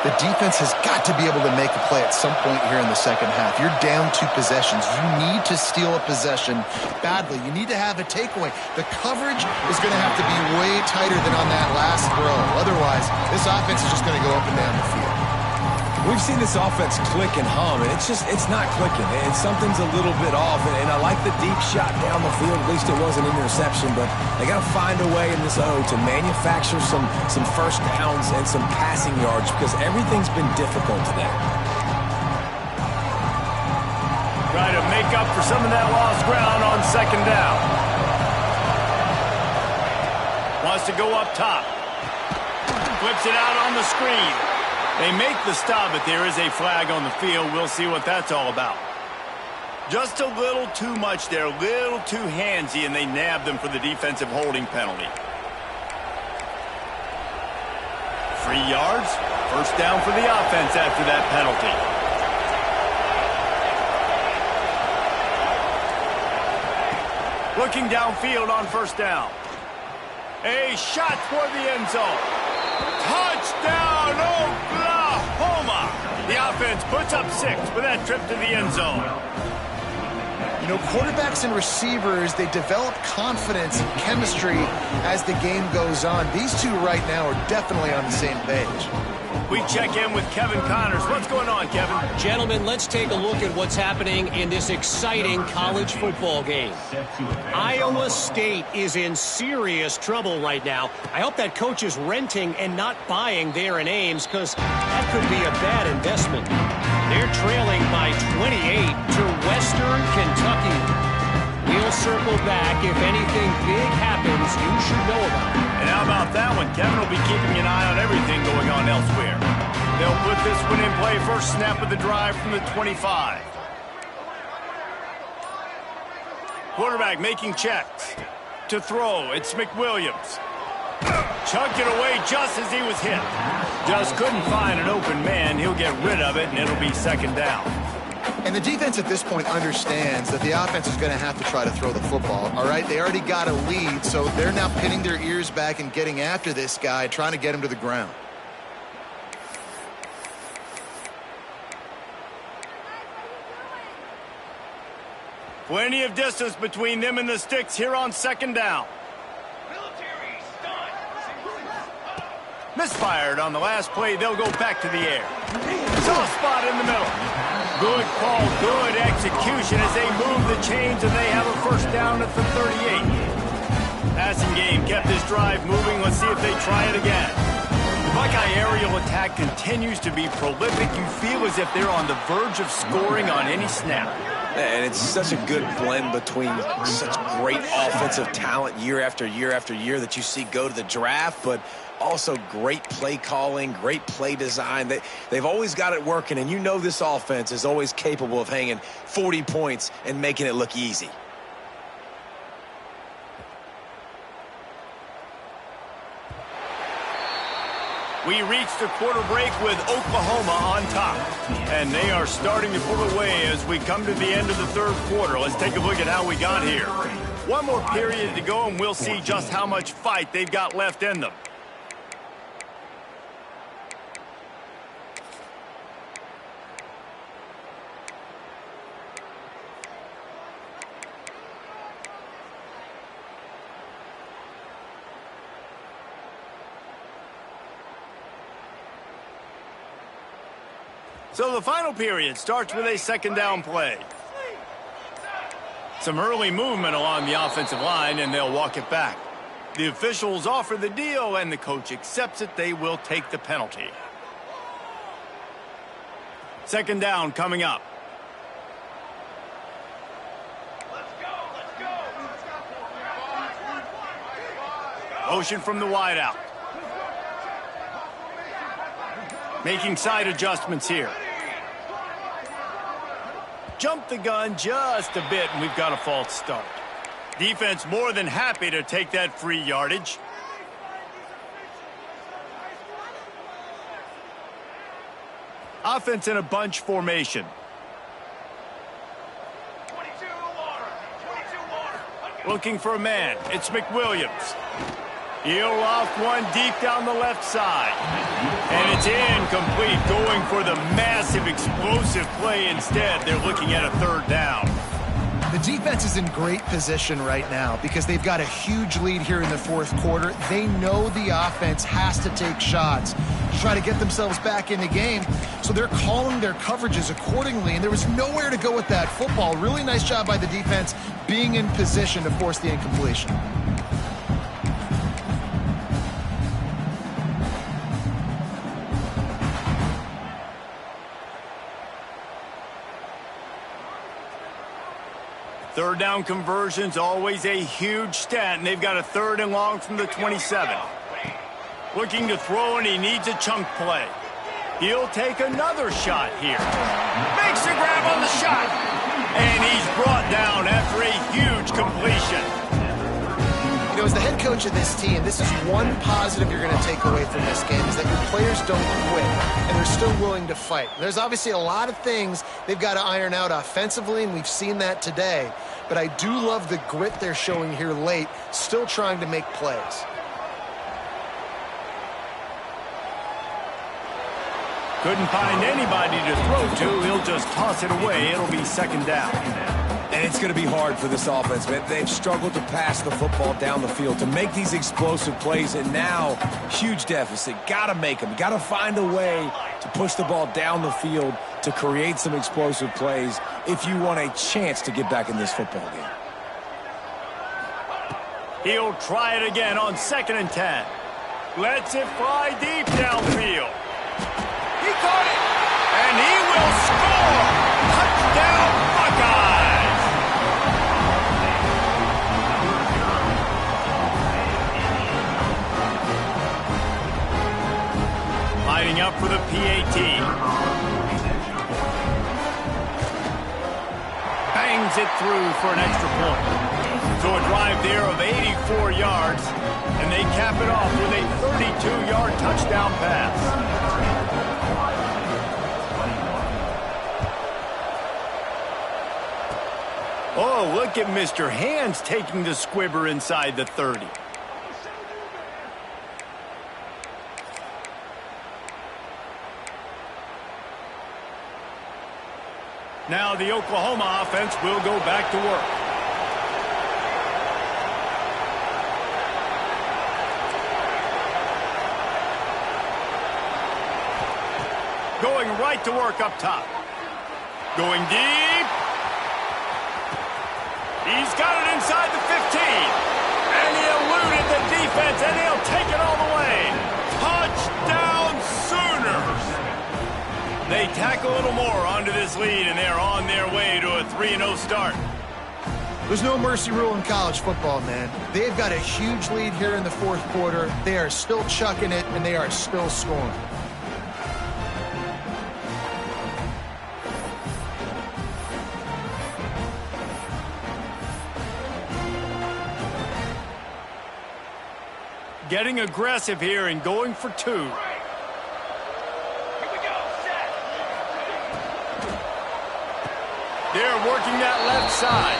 S2: The defense has got to be able to make a play at some point here in the second half. You're down 2 possessions. You need to steal a possession badly. You need to have a takeaway. The coverage is going to have to be way tighter than on that last throw. Otherwise, this offense is just going to go up and down the field.
S3: We've seen this offense click and hum, and it's not clicking. Something's a little bit off, and I like the deep shot down the field. At least it wasn't an interception, but they got to find a way in this O to manufacture some first downs and some passing yards because everything's been difficult today.
S1: Try to make up for some of that lost ground on second down. Wants to go up top. Flips it out on the screen. They make the stop, but there is a flag on the field. We'll see what that's all about. Just a little too much there, a little too handsy, and they nabbed them for the defensive holding penalty. 3 yards, first down for the offense after that penalty. Looking downfield on first down. A shot toward the end zone. Touchdown, Oklahoma! The offense puts up 6 with that trip to the end zone.
S2: You know, quarterbacks and receivers, they develop confidence and chemistry as the game goes on. These two right now are definitely on the same page.
S1: We check in with Kevin Connors. What's going on, Kevin?
S4: Gentlemen, let's take a look at what's happening in this exciting college football game. Iowa State is in serious trouble right now. I hope that coach is renting and not buying there in Ames, because that could be a bad investment. They're trailing by 28 to Western Kentucky. We'll circle back. If anything big happens, you should know about it.
S1: And how about that one? Kevin will be keeping an eye on everything going on elsewhere. They'll put this one in play. First snap of the drive from the 25. Quarterback making checks. To throw, it's McWilliams. Chucked it away just as he was hit. Just couldn't find an open man. He'll get rid of it, and it'll be second down.
S2: And the defense at this point understands that the offense is going to have to try to throw the football, all right? They already got a lead, so they're now pinning their ears back and getting after this guy, trying to get him to the ground.
S1: Plenty of distance between them and the sticks here on second down. Misfired on the last play. They'll go back to the air. Soft spot in the middle. Good call, good execution as they move the chains, and they have a first down at the 38. Passing game kept this drive moving. Let's see if they try it again. The Buckeye aerial attack continues to be prolific. You feel as if they're on the verge of scoring on any snap.
S3: And it's such a good blend between such great offensive talent year after year after year that you see go to the draft, but also great play calling, great play design. They've always got it working, and you know this offense is always capable of hanging 40 points and making it look easy.
S1: We reached the quarter break with Oklahoma on top. And they are starting to pull away as we come to the end of the third quarter. Let's take a look at how we got here. One more period to go, and we'll see just how much fight they've got left in them. So the final period starts with a second down play. Some early movement along the offensive line, and they'll walk it back. The officials offer the deal, and the coach accepts it. They will take the penalty. Second down coming up. Motion from the wideout. Making side adjustments here. Jump the gun just a bit, and we've got a false start. Defense more than happy to take that free yardage. Offense in a bunch formation. Looking for a man. It's McWilliams. He'll off one deep down the left side. And it's incomplete, going for the massive explosive play instead. They're looking at a third down.
S2: The defense is in great position right now because they've got a huge lead here in the fourth quarter. They know the offense has to take shots to try to get themselves back in the game. So they're calling their coverages accordingly, and there was nowhere to go with that football. Really nice job by the defense being in position to force the incompletion.
S1: Third down conversions, always a huge stat, and they've got a third and long from the 27. Looking to throw, and he needs a chunk play. He'll take another shot here. Makes a grab on the shot. And he's brought down after a huge completion.
S2: You know, as the head coach of this team, this is one positive you're going to take away from this game, is that your players don't quit, and they're still willing to fight. There's obviously a lot of things they've got to iron out offensively, and we've seen that today. But I do love the grit they're showing here late, still trying to make plays.
S1: Couldn't find anybody to throw to. He'll just toss it away. It'll be second down.
S3: And it's going to be hard for this offense, man. They've struggled to pass the football down the field, to make these explosive plays, and now huge deficit. Got to make them. Got to find a way to push the ball down the field to create some explosive plays if you want a chance to get back in this football game.
S1: He'll try it again on 2nd and 10. Lets it fly deep downfield. He caught it, and he will score. Touchdown, Buckeyes. Lining up for the PAT. Bangs it through for an extra point. So a drive there of 84 yards, and they cap it off with a 32-yard touchdown pass. Oh, look at Mr. Hands taking the squibber inside the 30. Now the Oklahoma offense will go back to work. right to work up top. Going deep. He's got it inside the 15. And he eluded the defense, and he'll take it all the way. Touchdown Sooners! They tack a little more onto this lead, and they're on their way to a 3-0 start.
S2: There's no mercy rule in college football, man. They've got a huge lead here in the fourth quarter. They are still chucking it, and they are still scoring.
S1: Getting aggressive here and going for two. They're working that left side.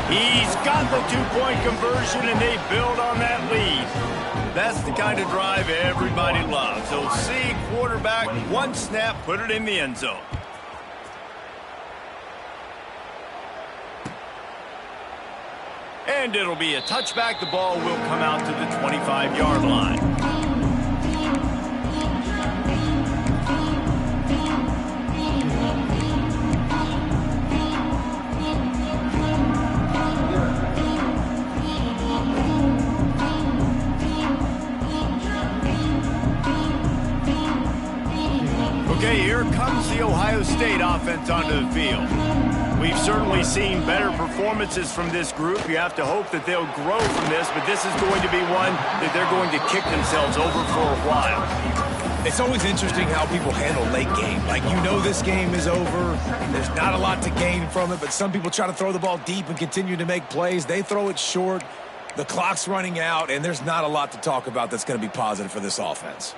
S1: He's got the two-point conversion, and they build on that lead. That's the kind of drive everybody loves. So see quarterback, one snap, put it in the end zone. And it'll be a touchback. The ball will come out to the 25-yard line. Okay, here comes the Ohio State offense onto the field. We've certainly seen better performances from this group. You have to hope that they'll grow from this, but this is going to be one that they're going to kick themselves over for a while.
S3: It's always interesting how people handle late game. Like, you know this game is over. There's not a lot to gain from it, but some people try to throw the ball deep and continue to make plays. They throw it short. The clock's running out, and there's not a lot to talk about that's going to be positive for this offense.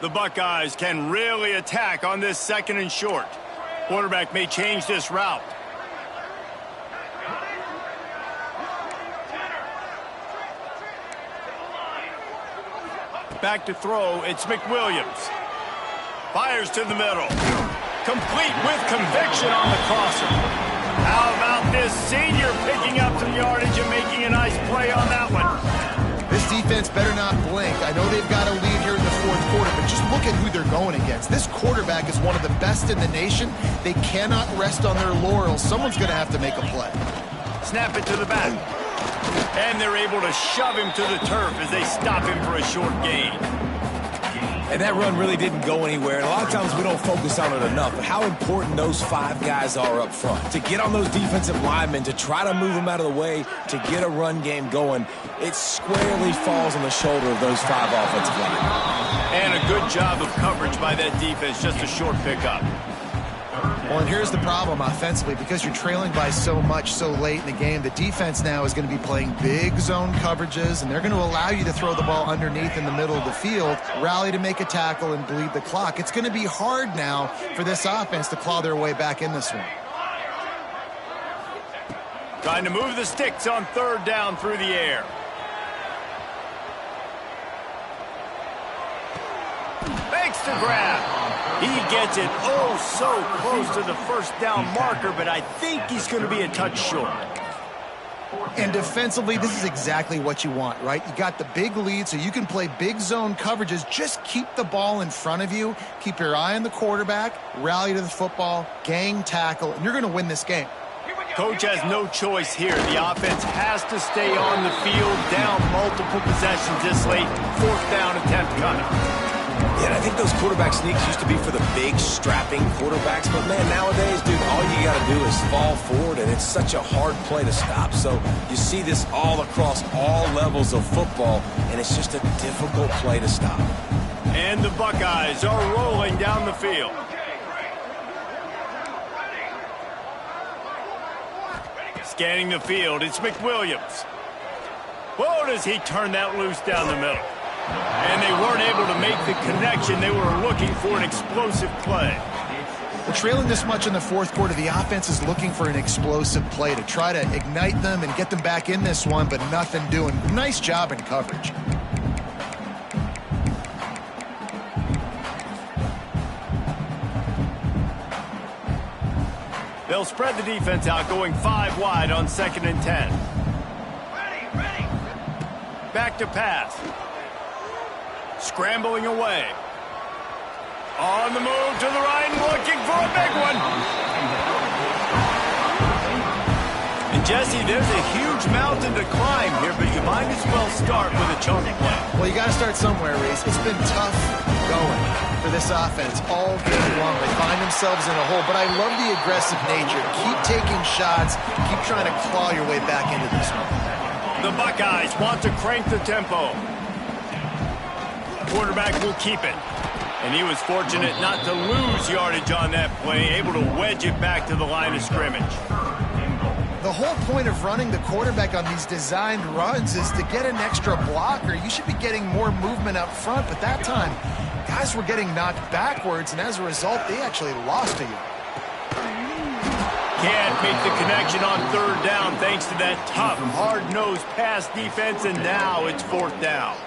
S1: The Buckeyes can really attack on this second and short. Quarterback may change this route. Back to throw, it's McWilliams. Fires to the middle. Complete with conviction on the crosser. How about this senior picking up some yardage and making a nice play on that one?
S2: This defense better not blink. I know they've got a lead here in the fourth quarter, but just look at who they're going against. This quarterback is one of the best in the nation. They cannot rest on their laurels. Someone's going to have to make a play.
S1: Snap it to the back. And they're able to shove him to the turf as they stop him for a short gain.
S3: And that run really didn't go anywhere. And a lot of times we don't focus on it enough, but how important those five guys are up front. To get on those defensive linemen, to try to move them out of the way, to get a run game going, it squarely falls on the shoulder of those five offensive linemen.
S1: And a good job of coverage by that defense, just a short pickup.
S2: Well, and here's the problem offensively. Because you're trailing by so much so late in the game, the defense now is going to be playing big zone coverages, and they're going to allow you to throw the ball underneath in the middle of the field, rally to make a tackle, and bleed the clock. It's going to be hard now for this offense to claw their way back in this one.
S1: Trying to move the sticks on third down through the air. Fakes to grab. He gets it oh so close to the first down marker, but I think he's going to be a touch short.
S2: And defensively, this is exactly what you want, right? You got the big lead, so you can play big zone coverages. Just keep the ball in front of you. Keep your eye on the quarterback. Rally to the football. Gang tackle. And you're going to win this game.
S1: Coach has no choice here. The offense has to stay on the field, down multiple possessions this late. Fourth down attempt coming.
S3: Yeah, and I think those quarterback sneaks used to be for the big, strapping quarterbacks. But, man, nowadays, dude, all you got to do is fall forward, and it's such a hard play to stop. So you see this all across all levels of football, and it's just a difficult play to stop.
S1: And the Buckeyes are rolling down the field. Scanning the field, it's McWilliams. Whoa, does he turn that loose down the middle. And they weren't able to make the connection. They were looking for an explosive play.
S2: Well, trailing this much in the fourth quarter, the offense is looking for an explosive play to try to ignite them and get them back in this one, but nothing doing. Nice job in coverage.
S1: They'll spread the defense out, going 5 wide on 2nd and 10. Back to pass. Scrambling away. On the move to the right, looking for a big one. And Jesse, there's a huge mountain to climb here, but you might as well start with a chunk play.
S2: Well, you got to start somewhere, Reese. It's been tough going for this offense all game long. They find themselves in a hole, but I love the aggressive nature. Keep taking shots. Keep trying to claw your way back into this one.
S1: The Buckeyes want to crank the tempo. Quarterback will keep it. And he was fortunate not to lose yardage on that play, able to wedge it back to the line of scrimmage.
S2: The whole point of running the quarterback on these designed runs is to get an extra blocker. You should be getting more movement up front, but that time, guys were getting knocked backwards, and as a result, they actually lost to you.
S1: Can't make the connection on third down thanks to that tough, hard-nosed pass defense, and now it's fourth down.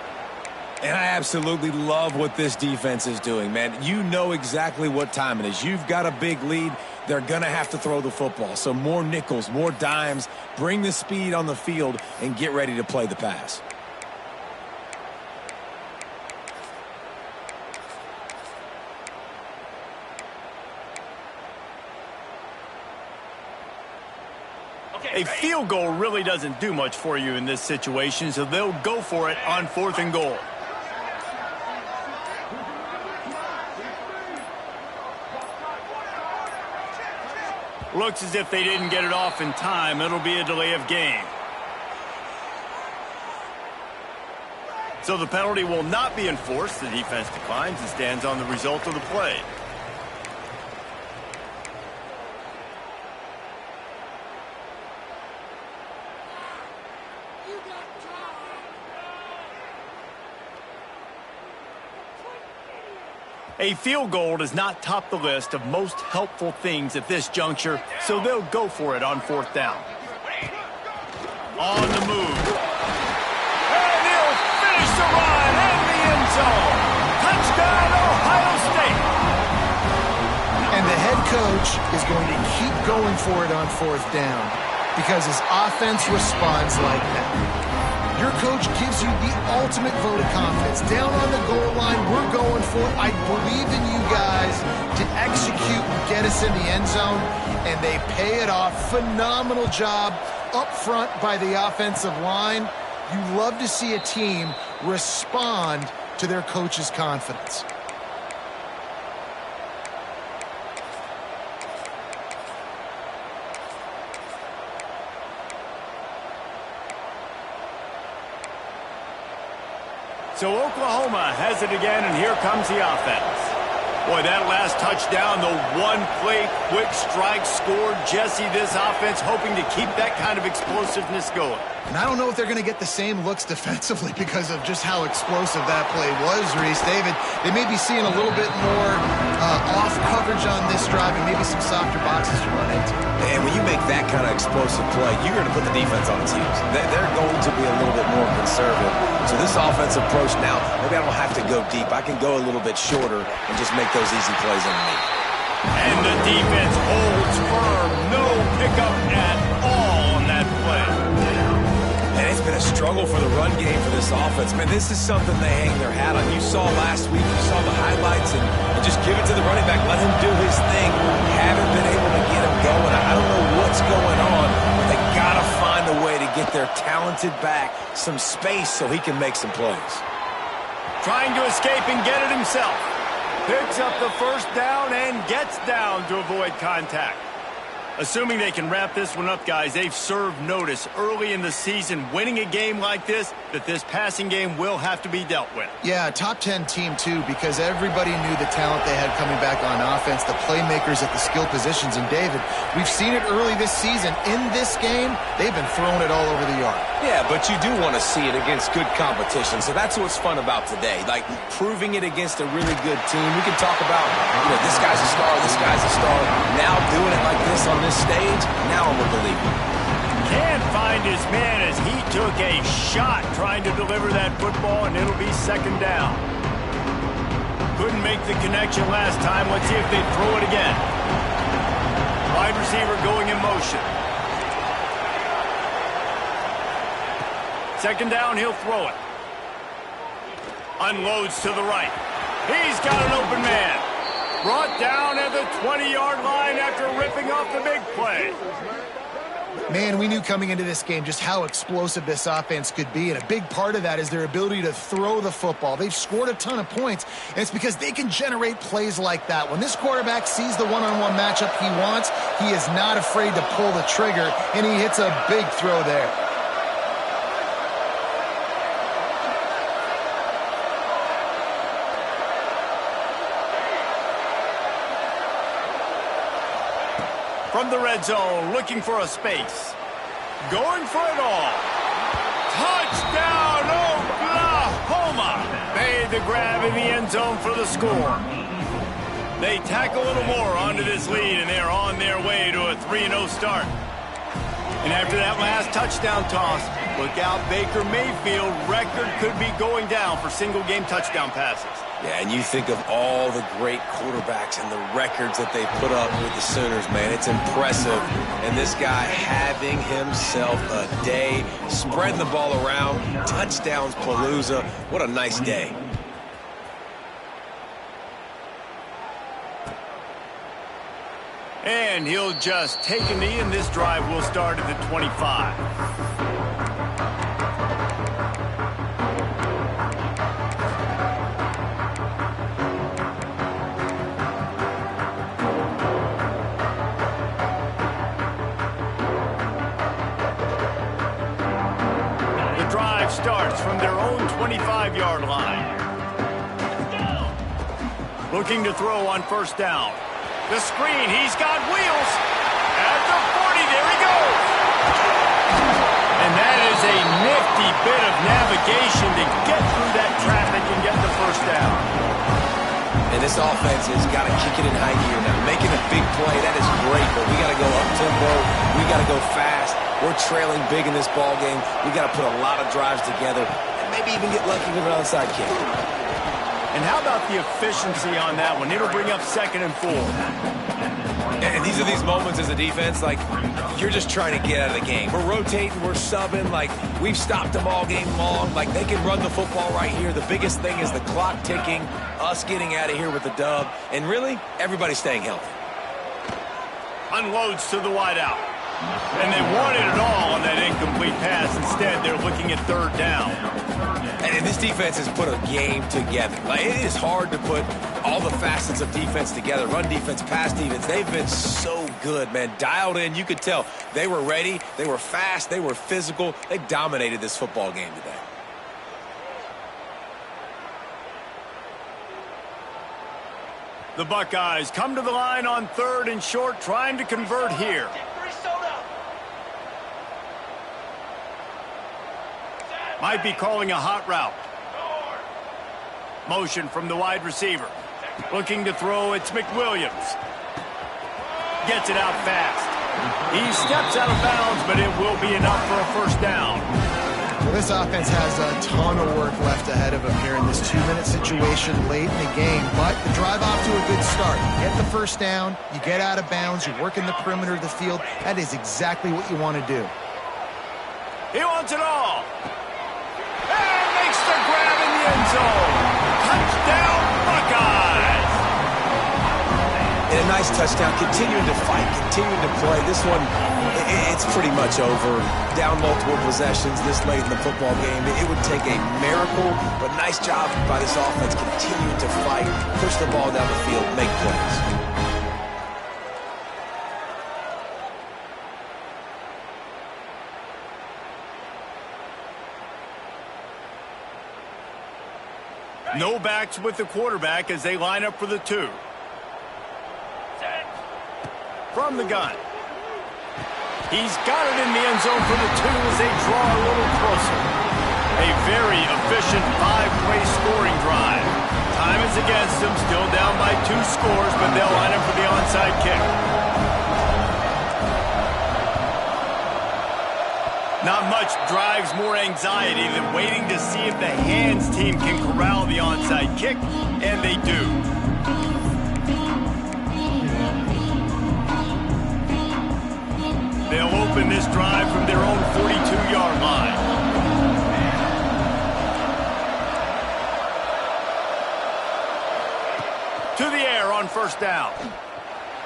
S3: And I absolutely love what this defense is doing, man. You know exactly what time it is. You've got a big lead. They're going to have to throw the football. So more nickels, more dimes, bring the speed on the field, and get ready to play the pass.
S1: A field goal really doesn't do much for you in this situation, so they'll go for it on 4th and goal. Looks as if they didn't get it off in time. It'll be a delay of game. So the penalty will not be enforced. The defense declines and stands on the result of the play. A field goal does not top the list of most helpful things at this juncture, so they'll go for it on 4th down. On the move. And he'll finish the run in the end zone. Touchdown, Ohio State.
S2: And the head coach is going to keep going for it on 4th down because his offense responds like that. Your coach gives you the ultimate vote of confidence. Down on the goal line, we're going for it. I believe in you guys to execute and get us in the end zone, and they pay it off. Phenomenal job up front by the offensive line. You love to see a team respond to their coach's confidence.
S1: So Oklahoma has it again, and here comes the offense. Boy, that last touchdown, the one-play quick strike scored. Jesse, this offense hoping to keep that kind of explosiveness going.
S2: And I don't know if they're going to get the same looks defensively because of just how explosive that play was, Reese. David, they may be seeing a little bit more off coverage on this drive and maybe some softer boxes to run into.
S3: And when you make that kind of explosive play, you're going to put the defense on its heels. They're going to be a little bit more conservative. So this offensive approach now, maybe I don't have to go deep. I can go a little bit shorter and just make those easy plays underneath.
S1: And the defense holds firm. No pickup at all on that play.
S3: And it's been a struggle for the run game for this offense. Man, this is something they hang their hat on. You saw last week, you saw the highlights, and just give it to the running back. Let him do his thing. Haven't been able to get him going. I don't know what's going on, but they got to find a way to get their talented back some space so he can make some plays.
S1: Trying to escape and get it himself. Picks up the first down and gets down to avoid contact. Assuming they can wrap this one up, guys, they've served notice early in the season, winning a game like this, that this passing game will have to be dealt with.
S2: Yeah, top 10 team, too, because everybody knew the talent they had coming back on offense, the playmakers at the skill positions. And, David, we've seen it early this season. In this game, they've been throwing it all over the yard.
S3: Yeah, but you do want to see it against good competition, so that's what's fun about today, like proving it against a really good team. We can talk about, this guy's a star, this guy's a star. Now doing it like this on this stage, now I'm a believer.
S1: Can't find his man as he took a shot trying to deliver that football, and it'll be second down. Couldn't make the connection last time. Let's see if they throw it again. Wide receiver going in motion. Second down, he'll throw it. Unloads to the right. He's got an open man. Brought down at the 20-yard line after ripping off the big play.
S2: Man, we knew coming into this game just how explosive this offense could be, and a big part of that is their ability to throw the football. They've scored a ton of points, and it's because they can generate plays like that. When this quarterback sees the one-on-one matchup he wants, he is not afraid to pull the trigger, and he hits a big throw there.
S1: From the red zone, looking for a space. Going for it all. Touchdown, Oklahoma! Made the grab in the end zone for the score. They tack a little more onto this lead, and they're on their way to a 3-0 start. And after that last touchdown toss, look out, Baker Mayfield record could be going down for single-game touchdown passes.
S3: Yeah, and you think of all the great quarterbacks and the records that they put up with the Sooners, man. It's impressive. And this guy having himself a day, spreading the ball around, touchdowns palooza. What a nice day.
S1: And he'll just take a knee, and this drive will start at the 25. Starts from their own 25-yard line. Looking to throw on first down. The screen, he's got wheels. At the 40, there he goes. And that is a nifty bit of navigation to get through that traffic and get the first down.
S3: And this offense has got to kick it in high gear now. Making a big play, that is great, but we got to go up-tempo. We got to go fast. We're trailing big in this ball game. We got to put a lot of drives together and maybe even get lucky with an onside kick.
S1: And how about the efficiency on that one? It'll bring up 2nd and 4.
S3: And these are these moments as a defense, like, you're just trying to get out of the game. We're rotating, we're subbing, like, we've stopped them all game long. Like, they can run the football right here. The biggest thing is the clock ticking, us getting out of here with the dub, and really, everybody staying healthy.
S1: Unloads to the wideout. And they wanted it all on that incomplete pass. Instead, they're looking at 3rd down.
S3: And this defense has put a game together. Like, it is hard to put all the facets of defense together. Run defense, pass defense. They've been so good, man. Dialed in. You could tell they were ready. They were fast. They were physical. They dominated this football game today.
S1: The Buckeyes come to the line on 3rd and short, trying to convert here. Might be calling a hot route. Motion from the wide receiver. Looking to throw, it's McWilliams. Gets it out fast. He steps out of bounds, but it will be enough for a first down.
S2: Well, this offense has a ton of work left ahead of them here in this 2-minute situation late in the game, but the drive off to a good start. You get the first down, you get out of bounds, you work in the perimeter of the field. That is exactly what you want to do.
S1: He wants it all. And makes the grab in the end zone. Touchdown, Buckeyes.
S3: And a nice touchdown, continuing to fight, continuing to play. This one, it's pretty much over. Down multiple possessions this late in the football game. It would take a miracle, but nice job by this offense, continuing to fight, push the ball down the field, make plays.
S1: No backs with the quarterback as they line up for the 2. From the gun. He's got it in the end zone for the 2 as they draw a little closer. A very efficient 5-play scoring drive. Time is against them, still down by 2 scores, but they'll line up for the onside kick. Not much drives more anxiety than waiting to see if the hands team can corral the onside kick, and they do. They'll open this drive from their own 42-yard line. to the air on first down.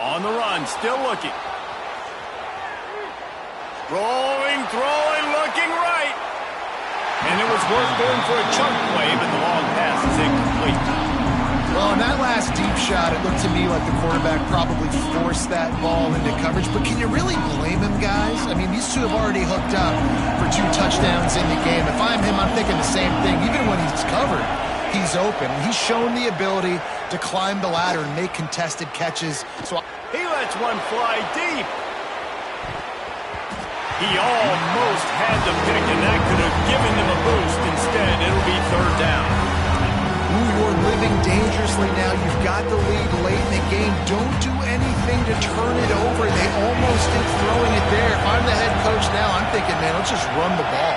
S1: On the run, still looking. Rolling, throwing, looking right. And it was worth going for a chunk play, but the long pass is incomplete.
S2: Well, in that last deep shot, it looked to me like the quarterback probably forced that ball into coverage. But can you really blame him, guys? I mean, these two have already hooked up for 2 touchdowns in the game. If I'm him, I'm thinking the same thing. Even when he's covered, he's open. He's shown the ability to climb the ladder and make contested catches. So
S1: he lets one fly deep. He almost had the pick, and that could have given them a boost. Instead, it'll be third down.
S2: Ooh, you're living dangerously now. You've got the lead late in the game. Don't do anything to turn it over. They almost did throwing it there. If I'm the head coach now, I'm thinking, man, let's just run the ball.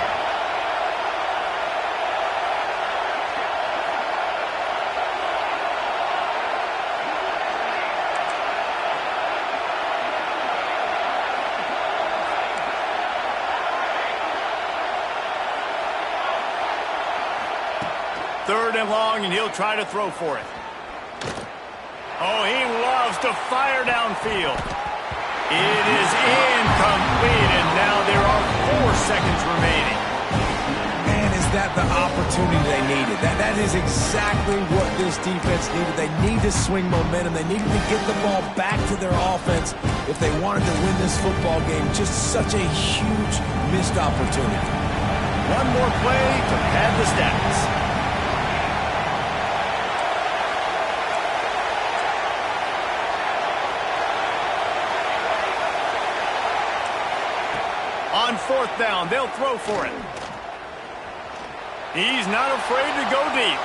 S1: Third and long, and he'll try to throw for it. Oh, he loves to fire downfield. It is incomplete, and now there are 4 seconds remaining.
S3: Man, is that the opportunity they needed? That is exactly what this defense needed. They need to swing momentum. They needed to get the ball back to their offense if they wanted to win this football game. Just such a huge missed opportunity.
S1: One more play to pad the stats. On fourth down, they'll throw for it. He's not afraid to go deep.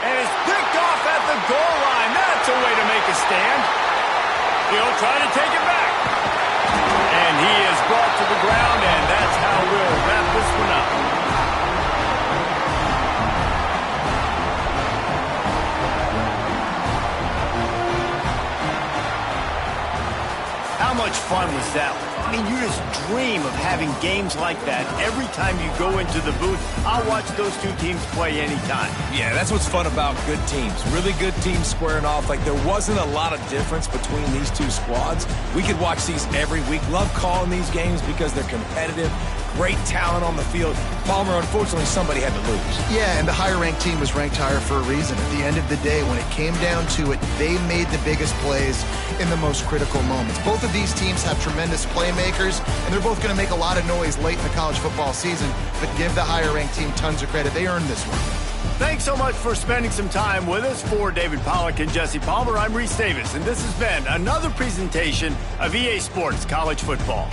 S1: And it's picked off at the goal line. That's a way to make a stand. He'll try to take it back. And he is brought to the ground, and that's how we'll wrap this one up. How much fun was that? I mean, you just dream of having games like that every time you go into the booth. I'll watch those 2 teams play anytime.
S3: Yeah, that's what's fun about good teams. Really good teams squaring off. Like, there wasn't a lot of difference between these 2 squads. We could watch these every week. Love calling these games because they're competitive. Great talent on the field. Palmer, unfortunately, somebody had to lose.
S2: Yeah, and the higher-ranked team was ranked higher for a reason. At the end of the day, when it came down to it, they made the biggest plays in the most critical moments. Both of these teams have tremendous playmakers, and they're both going to make a lot of noise late in the college football season, but give the higher-ranked team tons of credit. They earned this one.
S1: Thanks so much for spending some time with us. For David Pollack and Jesse Palmer, I'm Reese Davis, and this has been another presentation of EA Sports College Football.